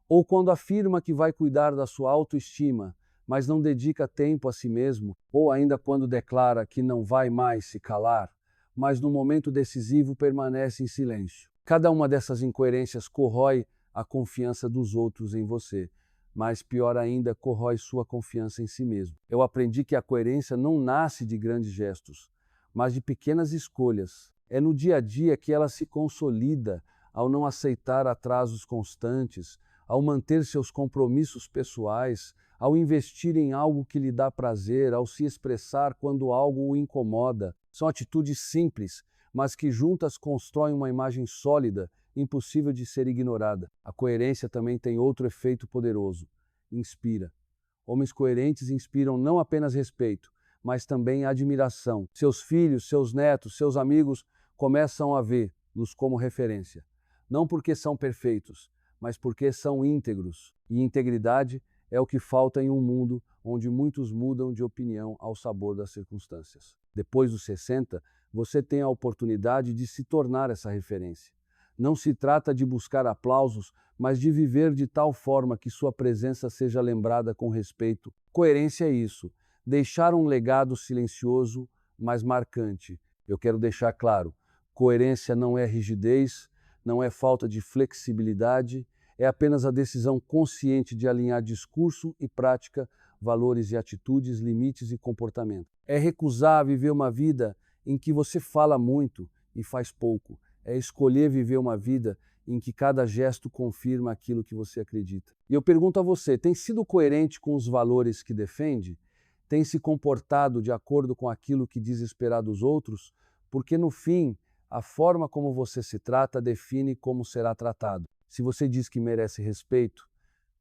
Ou quando afirma que vai cuidar da sua autoestima, mas não dedica tempo a si mesmo? Ou ainda quando declara que não vai mais se calar, mas no momento decisivo permanece em silêncio? Cada uma dessas incoerências corrói a confiança dos outros em você, mas pior ainda, corrói sua confiança em si mesmo. Eu aprendi que a coerência não nasce de grandes gestos, mas de pequenas escolhas. É no dia a dia que ela se consolida, ao não aceitar atrasos constantes, ao manter seus compromissos pessoais, ao investir em algo que lhe dá prazer, ao se expressar quando algo o incomoda. São atitudes simples, mas que juntas constroem uma imagem sólida, impossível de ser ignorada. A coerência também tem outro efeito poderoso: inspira. Homens coerentes inspiram não apenas respeito, mas também admiração. Seus filhos, seus netos, seus amigos começam a vê-los como referência. Não porque são perfeitos, mas porque são íntegros. E integridade é o que falta em um mundo onde muitos mudam de opinião ao sabor das circunstâncias. Depois dos 60, você tem a oportunidade de se tornar essa referência. Não se trata de buscar aplausos, mas de viver de tal forma que sua presença seja lembrada com respeito. Coerência é isso, deixar um legado silencioso, mas marcante. Eu quero deixar claro, coerência não é rigidez, não é falta de flexibilidade, é apenas a decisão consciente de alinhar discurso e prática, valores e atitudes, limites e comportamento. É recusar viver uma vida em que você fala muito e faz pouco. é escolher viver uma vida em que cada gesto confirma aquilo que você acredita. E eu pergunto a você, tem sido coerente com os valores que defende? Tem se comportado de acordo com aquilo que diz esperar dos outros? Porque no fim, a forma como você se trata define como será tratado. Se você diz que merece respeito,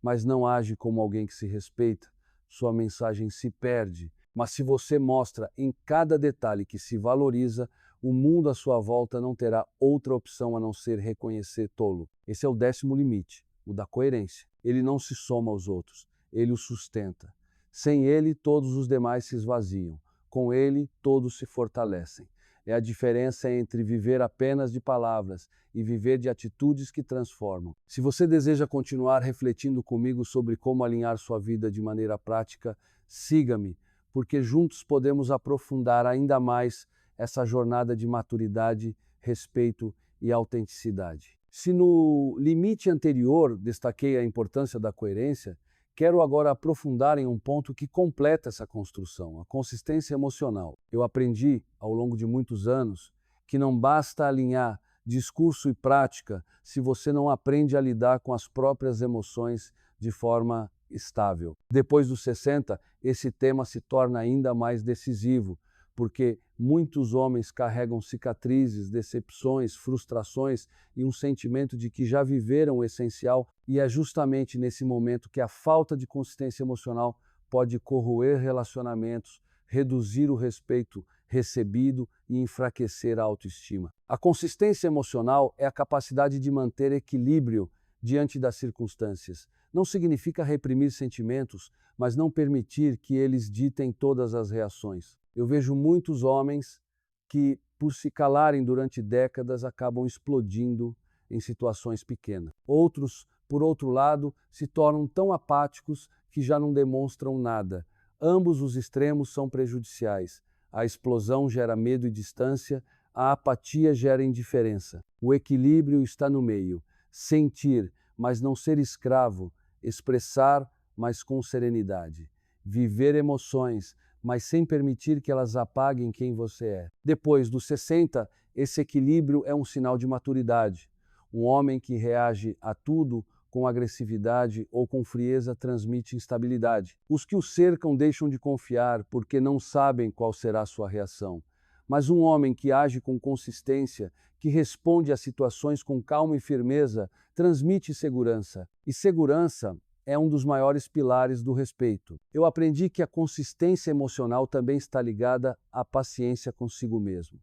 mas não age como alguém que se respeita, sua mensagem se perde. Mas se você mostra em cada detalhe que se valoriza, o mundo à sua volta não terá outra opção a não ser reconhecer tolo. Esse é o 10º limite, o da coerência. Ele não se soma aos outros, ele o sustenta. Sem ele, todos os demais se esvaziam. Com ele, todos se fortalecem. É a diferença entre viver apenas de palavras e viver de atitudes que transformam. Se você deseja continuar refletindo comigo sobre como alinhar sua vida de maneira prática, siga-me, porque juntos podemos aprofundar ainda mais essa jornada de maturidade, respeito e autenticidade. Se no limite anterior destaquei a importância da coerência, quero agora aprofundar em um ponto que completa essa construção, a consistência emocional. Eu aprendi, ao longo de muitos anos, que não basta alinhar discurso e prática se você não aprende a lidar com as próprias emoções de forma estável. Depois dos 60, esse tema se torna ainda mais decisivo, porque muitos homens carregam cicatrizes, decepções, frustrações e um sentimento de que já viveram o essencial, e é justamente nesse momento que a falta de consistência emocional pode corroer relacionamentos, reduzir o respeito recebido e enfraquecer a autoestima. A consistência emocional é a capacidade de manter equilíbrio diante das circunstâncias. Não significa reprimir sentimentos, mas não permitir que eles ditem todas as reações. Eu vejo muitos homens que, por se calarem durante décadas, acabam explodindo em situações pequenas. Outros, por outro lado, se tornam tão apáticos que já não demonstram nada. Ambos os extremos são prejudiciais. A explosão gera medo e distância, a apatia gera indiferença. O equilíbrio está no meio. Sentir, mas não ser escravo. Expressar, mas com serenidade. Viver emoções, mas sem permitir que elas apaguem quem você é. Depois dos 60, esse equilíbrio é um sinal de maturidade. Um homem que reage a tudo com agressividade ou com frieza transmite instabilidade. Os que o cercam deixam de confiar porque não sabem qual será a sua reação. Mas um homem que age com consistência, que responde a situações com calma e firmeza, transmite segurança. E segurança é um dos maiores pilares do respeito. Eu aprendi que a consistência emocional também está ligada à paciência consigo mesmo.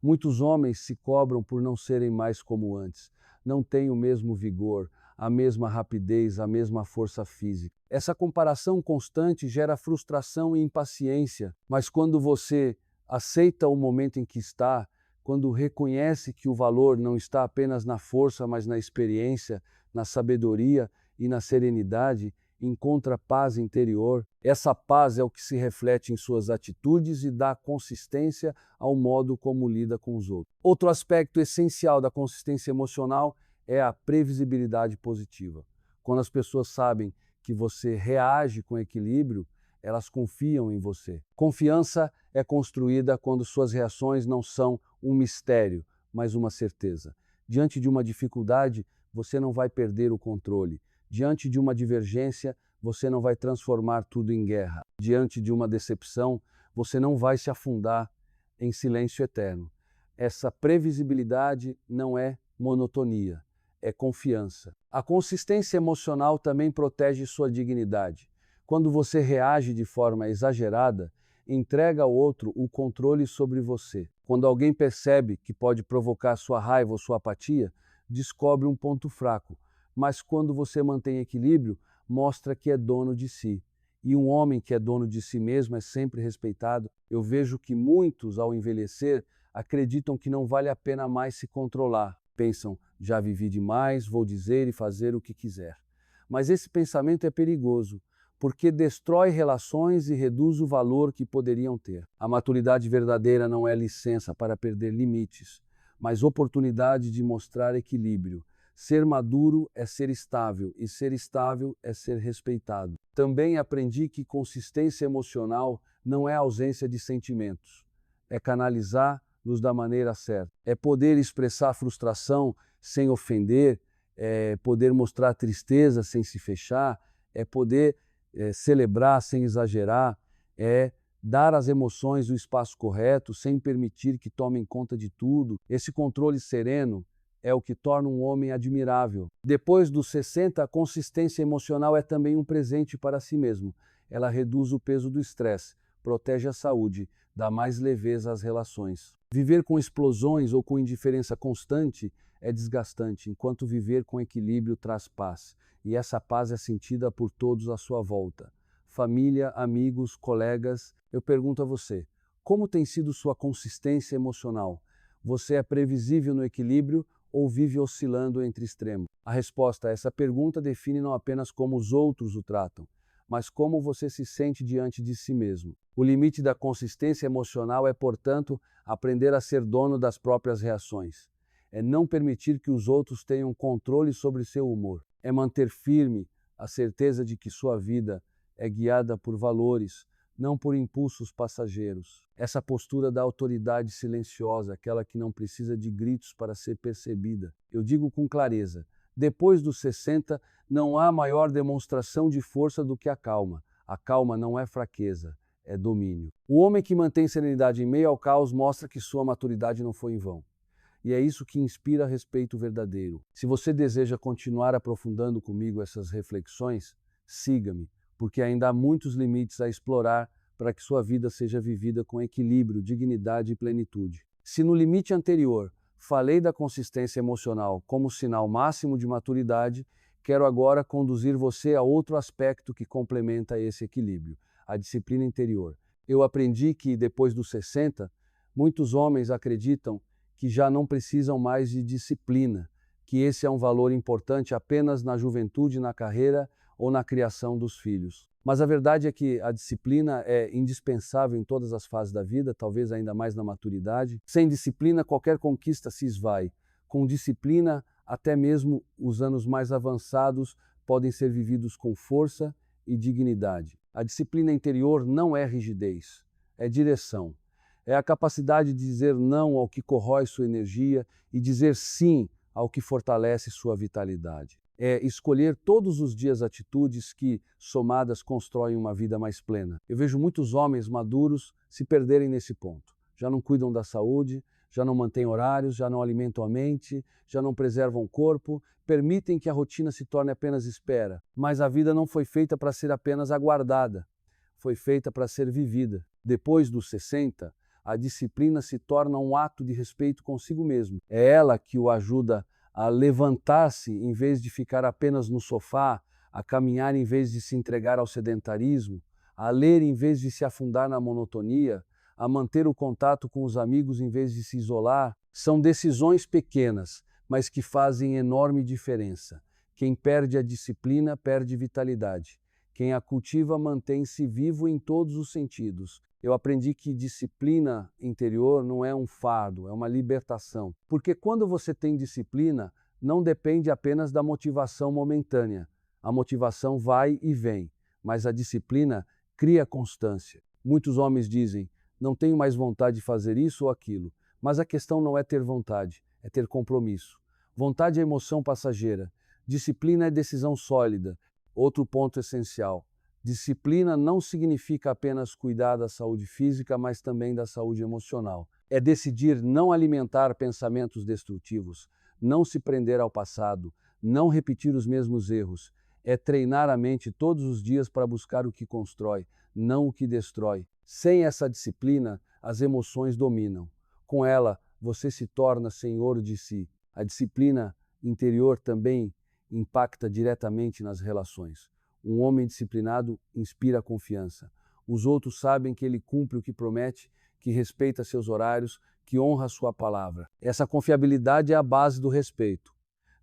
Muitos homens se cobram por não serem mais como antes, não têm o mesmo vigor, a mesma rapidez, a mesma força física. Essa comparação constante gera frustração e impaciência, mas quando você aceita o momento em que está, quando reconhece que o valor não está apenas na força, mas na experiência, na sabedoria e na serenidade, encontra paz interior. Essa paz é o que se reflete em suas atitudes e dá consistência ao modo como lida com os outros. Outro aspecto essencial da consistência emocional é a previsibilidade positiva. Quando as pessoas sabem que você reage com equilíbrio, elas confiam em você. Confiança é construída quando suas reações não são um mistério, mas uma certeza. Diante de uma dificuldade, você não vai perder o controle. Diante de uma divergência, você não vai transformar tudo em guerra. Diante de uma decepção, você não vai se afundar em silêncio eterno. Essa previsibilidade não é monotonia, é confiança. A consistência emocional também protege sua dignidade. Quando você reage de forma exagerada, entrega ao outro o controle sobre você. Quando alguém percebe que pode provocar sua raiva ou sua apatia, descobre um ponto fraco. Mas quando você mantém equilíbrio, mostra que é dono de si. E um homem que é dono de si mesmo é sempre respeitado. Eu vejo que muitos, ao envelhecer, acreditam que não vale a pena mais se controlar. Pensam, já vivi demais, vou dizer e fazer o que quiser. Mas esse pensamento é perigoso, porque destrói relações e reduz o valor que poderiam ter. A maturidade verdadeira não é licença para perder limites, mas oportunidade de mostrar equilíbrio. Ser maduro é ser estável, e ser estável é ser respeitado. Também aprendi que consistência emocional não é ausência de sentimentos. É canalizar luz da maneira certa. É poder expressar frustração sem ofender, é poder mostrar tristeza sem se fechar, é poder celebrar sem exagerar, é dar às emoções o espaço correto sem permitir que tomem conta de tudo. Esse controle sereno é o que torna um homem admirável. Depois dos 60, a consistência emocional é também um presente para si mesmo. Ela reduz o peso do estresse, protege a saúde, dá mais leveza às relações. Viver com explosões ou com indiferença constante é desgastante, enquanto viver com equilíbrio traz paz. E essa paz é sentida por todos à sua volta. Família, amigos, colegas, eu pergunto a você, como tem sido sua consistência emocional? Você é previsível no equilíbrio ou vive oscilando entre extremos? A resposta a essa pergunta define não apenas como os outros o tratam, mas como você se sente diante de si mesmo. O limite da consistência emocional é, portanto, aprender a ser dono das próprias reações. É não permitir que os outros tenham controle sobre seu humor. É manter firme a certeza de que sua vida é guiada por valores, não por impulsos passageiros. Essa postura da autoridade silenciosa, aquela que não precisa de gritos para ser percebida. Eu digo com clareza, depois dos 60, não há maior demonstração de força do que a calma. A calma não é fraqueza, é domínio. O homem que mantém serenidade em meio ao caos mostra que sua maturidade não foi em vão. E é isso que inspira respeito verdadeiro. Se você deseja continuar aprofundando comigo essas reflexões, siga-me, porque ainda há muitos limites a explorar para que sua vida seja vivida com equilíbrio, dignidade e plenitude. Se no limite anterior falei da consistência emocional como sinal máximo de maturidade, quero agora conduzir você a outro aspecto que complementa esse equilíbrio, a disciplina interior. Eu aprendi que, depois dos 60, muitos homens acreditam que já não precisam mais de disciplina, que esse é um valor importante apenas na juventude, na carreira ou na criação dos filhos. Mas a verdade é que a disciplina é indispensável em todas as fases da vida, talvez ainda mais na maturidade. Sem disciplina, qualquer conquista se esvai. Com disciplina, até mesmo os anos mais avançados podem ser vividos com força e dignidade. A disciplina interior não é rigidez, é direção. É a capacidade de dizer não ao que corrói sua energia e dizer sim ao que fortalece sua vitalidade. É escolher todos os dias atitudes que, somadas, constroem uma vida mais plena. Eu vejo muitos homens maduros se perderem nesse ponto. Já não cuidam da saúde, já não mantêm horários, já não alimentam a mente, já não preservam o corpo, permitem que a rotina se torne apenas espera. Mas a vida não foi feita para ser apenas aguardada, foi feita para ser vivida. Depois dos 60, a disciplina se torna um ato de respeito consigo mesmo. É ela que o ajuda a levantar-se em vez de ficar apenas no sofá, a caminhar em vez de se entregar ao sedentarismo, a ler em vez de se afundar na monotonia, a manter o contato com os amigos em vez de se isolar. São decisões pequenas, mas que fazem enorme diferença. Quem perde a disciplina perde vitalidade. Quem a cultiva mantém-se vivo em todos os sentidos. Eu aprendi que disciplina interior não é um fardo, é uma libertação. Porque quando você tem disciplina, não depende apenas da motivação momentânea. A motivação vai e vem, mas a disciplina cria constância. Muitos homens dizem, não tenho mais vontade de fazer isso ou aquilo. Mas a questão não é ter vontade, é ter compromisso. Vontade é emoção passageira. Disciplina é decisão sólida. Outro ponto essencial. Disciplina não significa apenas cuidar da saúde física, mas também da saúde emocional. É decidir não alimentar pensamentos destrutivos, não se prender ao passado, não repetir os mesmos erros. É treinar a mente todos os dias para buscar o que constrói, não o que destrói. Sem essa disciplina, as emoções dominam. Com ela, você se torna senhor de si. A disciplina interior também impacta diretamente nas relações. Um homem disciplinado inspira confiança. Os outros sabem que ele cumpre o que promete, que respeita seus horários, que honra sua palavra. Essa confiabilidade é a base do respeito.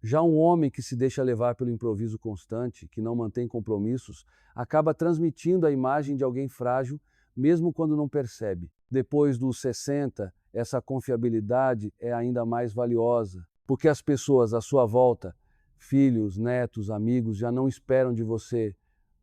Já um homem que se deixa levar pelo improviso constante, que não mantém compromissos, acaba transmitindo a imagem de alguém frágil, mesmo quando não percebe. Depois dos 60, essa confiabilidade é ainda mais valiosa, porque as pessoas à sua volta, filhos, netos, amigos, já não esperam de você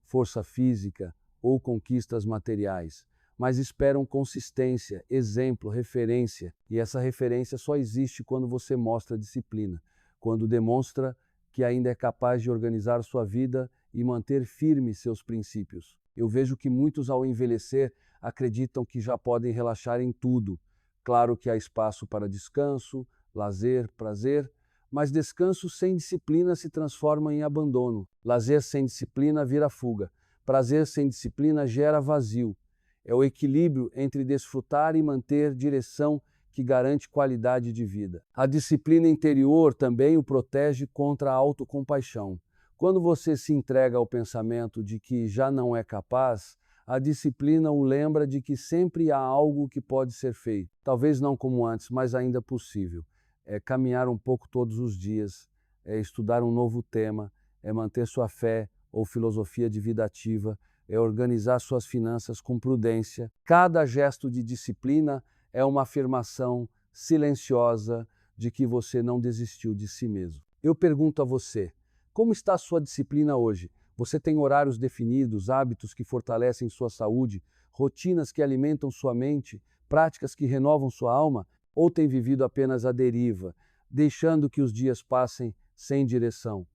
força física ou conquistas materiais. mas esperam consistência, exemplo, referência. E essa referência só existe quando você mostra disciplina, quando demonstra que ainda é capaz de organizar sua vida e manter firmes seus princípios. Eu vejo que muitos, ao envelhecer, acreditam que já podem relaxar em tudo. Claro que há espaço para descanso, lazer, prazer, mas descanso sem disciplina se transforma em abandono. Lazer sem disciplina vira fuga. Prazer sem disciplina gera vazio. É o equilíbrio entre desfrutar e manter direção que garante qualidade de vida. A disciplina interior também o protege contra a autocompaixão. Quando você se entrega ao pensamento de que já não é capaz, a disciplina o lembra de que sempre há algo que pode ser feito. Talvez não como antes, mas ainda possível. É caminhar um pouco todos os dias, é estudar um novo tema, é manter sua fé ou filosofia de vida ativa, é organizar suas finanças com prudência. Cada gesto de disciplina é uma afirmação silenciosa de que você não desistiu de si mesmo. Eu pergunto a você, como está a sua disciplina hoje? Você tem horários definidos, hábitos que fortalecem sua saúde, rotinas que alimentam sua mente, práticas que renovam sua alma? Ou tem vivido apenas à deriva, deixando que os dias passem sem direção?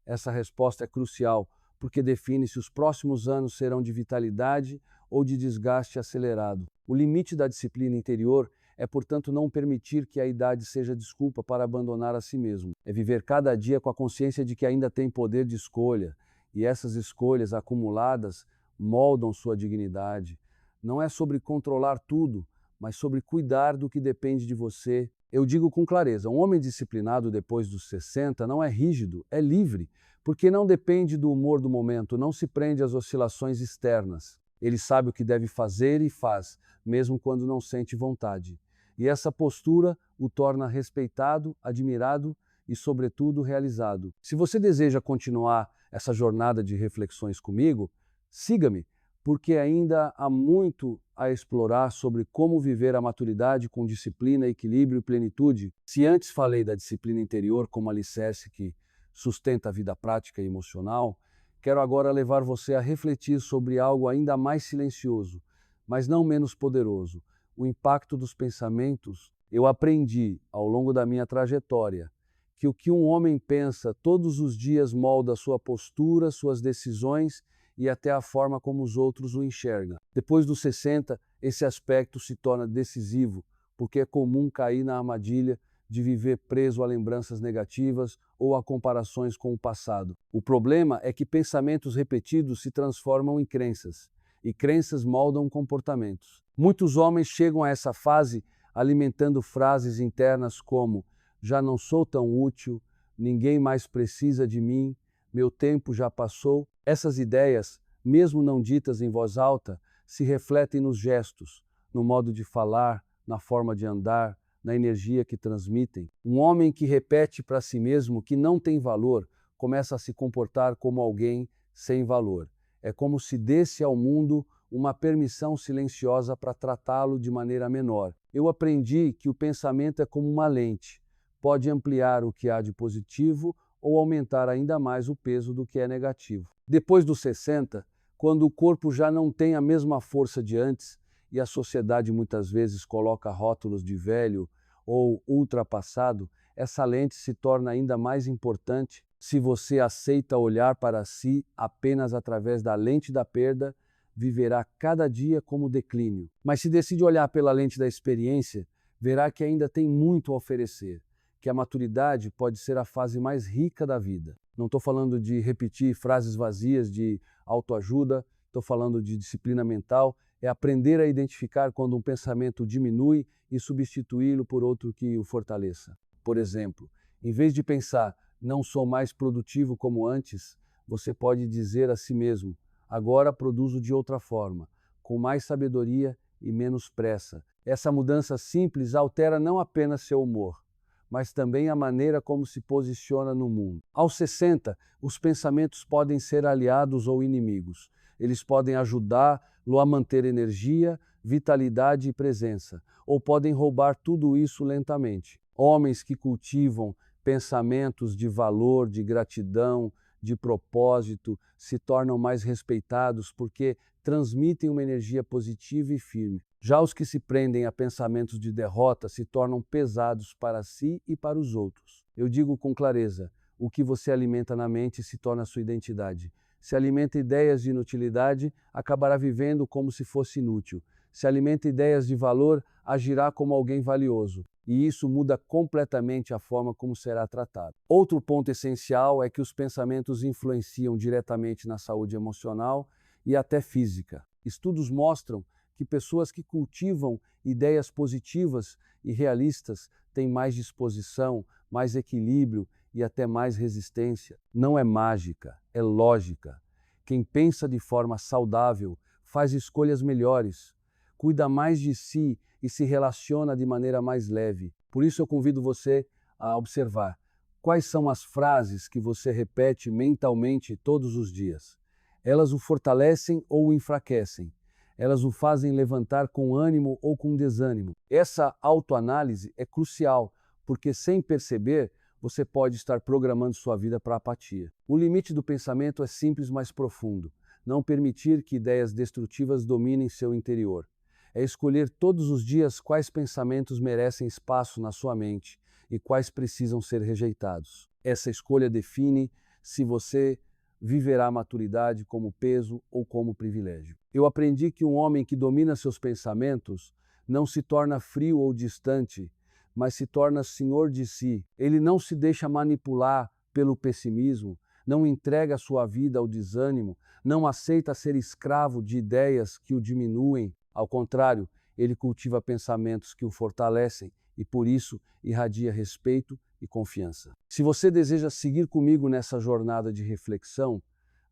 Essa resposta é crucial, porque define se os próximos anos serão de vitalidade ou de desgaste acelerado. O limite da disciplina interior é, portanto, não permitir que a idade seja desculpa para abandonar a si mesmo. É viver cada dia com a consciência de que ainda tem poder de escolha, e essas escolhas acumuladas moldam sua dignidade. Não é sobre controlar tudo, mas sobre cuidar do que depende de você. Eu digo com clareza, um homem disciplinado depois dos 60 não é rígido, é livre, porque não depende do humor do momento, não se prende às oscilações externas. Ele sabe o que deve fazer e faz, mesmo quando não sente vontade. E essa postura o torna respeitado, admirado e, sobretudo, realizado. Se você deseja continuar essa jornada de reflexões comigo, siga-me, porque ainda há muito a explorar sobre como viver a maturidade com disciplina, equilíbrio e plenitude. Se antes falei da disciplina interior como alicerce que sustenta a vida prática e emocional, quero agora levar você a refletir sobre algo ainda mais silencioso, mas não menos poderoso: o impacto dos pensamentos. Eu aprendi, ao longo da minha trajetória, que o que um homem pensa todos os dias molda sua postura, suas decisões e até a forma como os outros o enxergam. Depois dos 60, esse aspecto se torna decisivo, porque é comum cair na armadilha de viver preso a lembranças negativas ou a comparações com o passado. O problema é que pensamentos repetidos se transformam em crenças, e crenças moldam comportamentos. Muitos homens chegam a essa fase alimentando frases internas como: já não sou tão útil, ninguém mais precisa de mim, meu tempo já passou. Essas ideias, mesmo não ditas em voz alta, se refletem nos gestos, no modo de falar, na forma de andar, na energia que transmitem. Um homem que repete para si mesmo que não tem valor começa a se comportar como alguém sem valor. É como se desse ao mundo uma permissão silenciosa para tratá-lo de maneira menor. Eu aprendi que o pensamento é como uma lente. Pode ampliar o que há de positivo ou aumentar ainda mais o peso do que é negativo. Depois dos 60, quando o corpo já não tem a mesma força de antes e a sociedade muitas vezes coloca rótulos de velho ou ultrapassado, essa lente se torna ainda mais importante. Se você aceita olhar para si apenas através da lente da perda, viverá cada dia como declínio. Mas se decide olhar pela lente da experiência, verá que ainda tem muito a oferecer, que a maturidade pode ser a fase mais rica da vida. Não estou falando de repetir frases vazias de autoajuda, estou falando de disciplina mental, é aprender a identificar quando um pensamento diminui e substituí-lo por outro que o fortaleça. Por exemplo, em vez de pensar, não sou mais produtivo como antes, você pode dizer a si mesmo, agora produzo de outra forma, com mais sabedoria e menos pressa. Essa mudança simples altera não apenas seu humor, mas também a maneira como se posiciona no mundo. Aos 60, os pensamentos podem ser aliados ou inimigos. Eles podem ajudá-lo a manter energia, vitalidade e presença, ou podem roubar tudo isso lentamente. Homens que cultivam pensamentos de valor, de gratidão, de propósito, se tornam mais respeitados porque transmitem uma energia positiva e firme. Já os que se prendem a pensamentos de derrota se tornam pesados para si e para os outros. Eu digo com clareza, o que você alimenta na mente se torna sua identidade. Se alimenta ideias de inutilidade, acabará vivendo como se fosse inútil. Se alimenta ideias de valor, agirá como alguém valioso. E isso muda completamente a forma como será tratado. Outro ponto essencial é que os pensamentos influenciam diretamente na saúde emocional e até física. Estudos mostram que pessoas que cultivam ideias positivas e realistas têm mais disposição, mais equilíbrio e até mais resistência. Não é mágica, é lógica. Quem pensa de forma saudável faz escolhas melhores, cuida mais de si e se relaciona de maneira mais leve. Por isso eu convido você a observar quais são as frases que você repete mentalmente todos os dias. Elas o fortalecem ou o enfraquecem. Elas o fazem levantar com ânimo ou com desânimo. Essa autoanálise é crucial, porque sem perceber, você pode estar programando sua vida para a apatia. O limite do pensamento é simples, mas profundo. Não permitir que ideias destrutivas dominem seu interior. É escolher todos os dias quais pensamentos merecem espaço na sua mente e quais precisam ser rejeitados. Essa escolha define se você viverá a maturidade como peso ou como privilégio. Eu aprendi que um homem que domina seus pensamentos não se torna frio ou distante, mas se torna senhor de si. Ele não se deixa manipular pelo pessimismo, não entrega sua vida ao desânimo, não aceita ser escravo de ideias que o diminuem. Ao contrário, ele cultiva pensamentos que o fortalecem e, por isso, irradia respeito e confiança. Se você deseja seguir comigo nessa jornada de reflexão,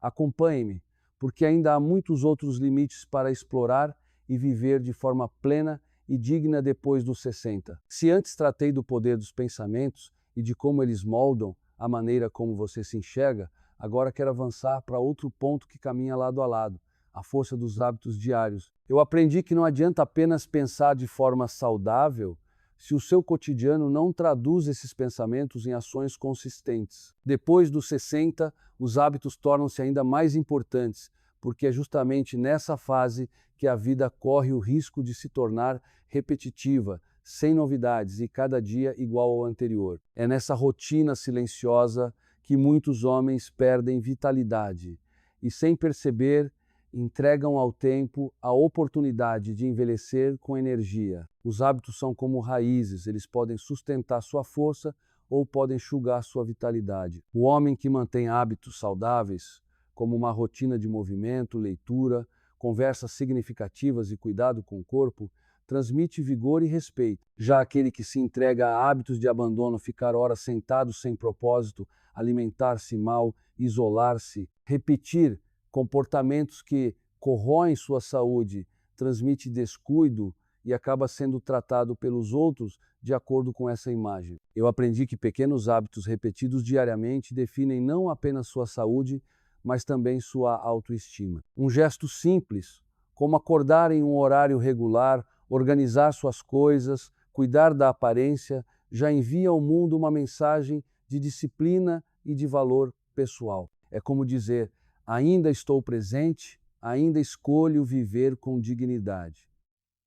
acompanhe-me, porque ainda há muitos outros limites para explorar e viver de forma plena e digna depois dos 60. Se antes tratei do poder dos pensamentos e de como eles moldam a maneira como você se enxerga, agora quero avançar para outro ponto que caminha lado a lado, a força dos hábitos diários. Eu aprendi que não adianta apenas pensar de forma saudável se o seu cotidiano não traduz esses pensamentos em ações consistentes. Depois dos 60, os hábitos tornam-se ainda mais importantes, porque é justamente nessa fase que a vida corre o risco de se tornar repetitiva, sem novidades e cada dia igual ao anterior. É nessa rotina silenciosa que muitos homens perdem vitalidade e, sem perceber, entregam ao tempo a oportunidade de envelhecer com energia. Os hábitos são como raízes, eles podem sustentar sua força ou podem enxugar sua vitalidade. O homem que mantém hábitos saudáveis, como uma rotina de movimento, leitura, conversas significativas e cuidado com o corpo, transmite vigor e respeito. Já aquele que se entrega a hábitos de abandono, ficar horas sentado sem propósito, alimentar-se mal, isolar-se, repetir comportamentos que corroem sua saúde, transmite descuido e acaba sendo tratado pelos outros de acordo com essa imagem. Eu aprendi que pequenos hábitos repetidos diariamente definem não apenas sua saúde, mas também sua autoestima. Um gesto simples, como acordar em um horário regular, organizar suas coisas, cuidar da aparência, já envia ao mundo uma mensagem de disciplina e de valor pessoal. É como dizer: ainda estou presente, ainda escolho viver com dignidade.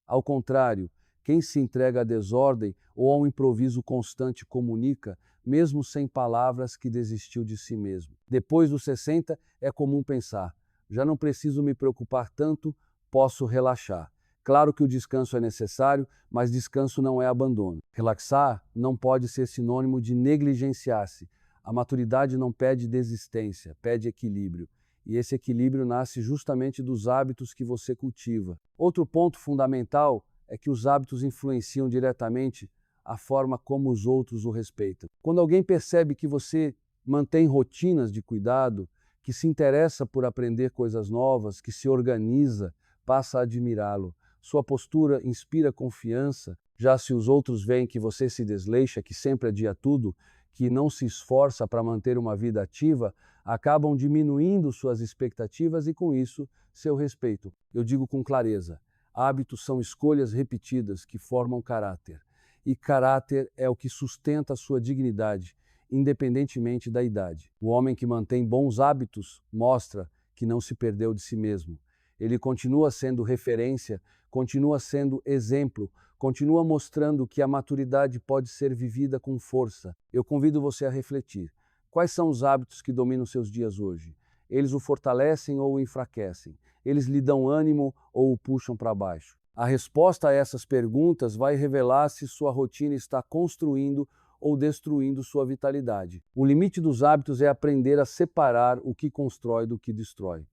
Ao contrário, quem se entrega à desordem ou ao improviso constante comunica, mesmo sem palavras, que desistiu de si mesmo. Depois dos 60, é comum pensar: já não preciso me preocupar tanto, posso relaxar. Claro que o descanso é necessário, mas descanso não é abandono. Relaxar não pode ser sinônimo de negligenciar-se. A maturidade não pede desistência, pede equilíbrio. E esse equilíbrio nasce justamente dos hábitos que você cultiva. Outro ponto fundamental é que os hábitos influenciam diretamente a forma como os outros o respeitam. Quando alguém percebe que você mantém rotinas de cuidado, que se interessa por aprender coisas novas, que se organiza, passa a admirá-lo. Sua postura inspira confiança. Já se os outros veem que você se desleixa, que sempre adia tudo, que não se esforça para manter uma vida ativa, acabam diminuindo suas expectativas e, com isso, seu respeito. Eu digo com clareza: hábitos são escolhas repetidas que formam caráter. E caráter é o que sustenta a sua dignidade independentemente da idade. O homem que mantém bons hábitos mostra que não se perdeu de si mesmo. Ele continua sendo referência, continua sendo exemplo, continua mostrando que a maturidade pode ser vivida com força. Eu convido você a refletir. Quais são os hábitos que dominam seus dias hoje? Eles o fortalecem ou o enfraquecem? Eles lhe dão ânimo ou o puxam para baixo? A resposta a essas perguntas vai revelar se sua rotina está construindo ou destruindo sua vitalidade. O limite dos hábitos é aprender a separar o que constrói do que destrói.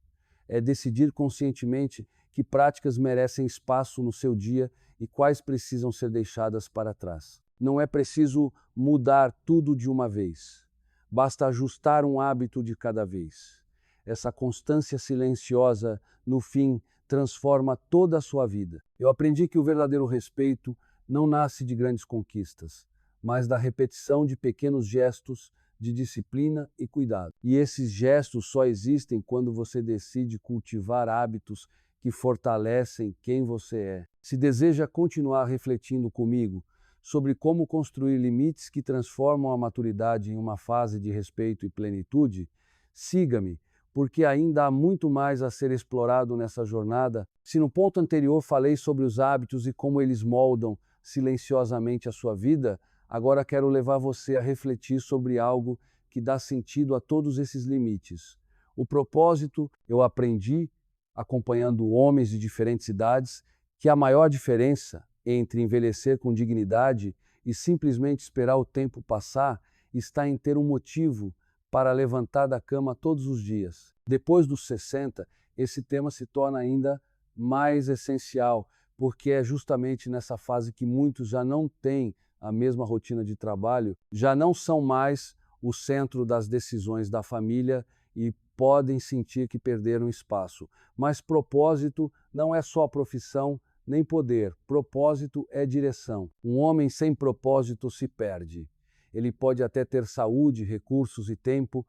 É decidir conscientemente que práticas merecem espaço no seu dia e quais precisam ser deixadas para trás. Não é preciso mudar tudo de uma vez. Basta ajustar um hábito de cada vez. Essa constância silenciosa, no fim, transforma toda a sua vida. Eu aprendi que o verdadeiro respeito não nasce de grandes conquistas, mas da repetição de pequenos gestos de disciplina e cuidado. E esses gestos só existem quando você decide cultivar hábitos que fortalecem quem você é. Se deseja continuar refletindo comigo sobre como construir limites que transformam a maturidade em uma fase de respeito e plenitude, siga-me, porque ainda há muito mais a ser explorado nessa jornada. Se no ponto anterior falei sobre os hábitos e como eles moldam silenciosamente a sua vida, agora quero levar você a refletir sobre algo que dá sentido a todos esses limites. O propósito, eu aprendi, acompanhando homens de diferentes idades, que a maior diferença entre envelhecer com dignidade e simplesmente esperar o tempo passar está em ter um motivo para levantar da cama todos os dias. Depois dos 60, esse tema se torna ainda mais essencial, porque é justamente nessa fase que muitos já não têm a mesma rotina de trabalho, já não são mais o centro das decisões da família e podem sentir que perderam espaço. Mas propósito não é só profissão nem poder, propósito é direção. Um homem sem propósito se perde. Ele pode até ter saúde, recursos e tempo,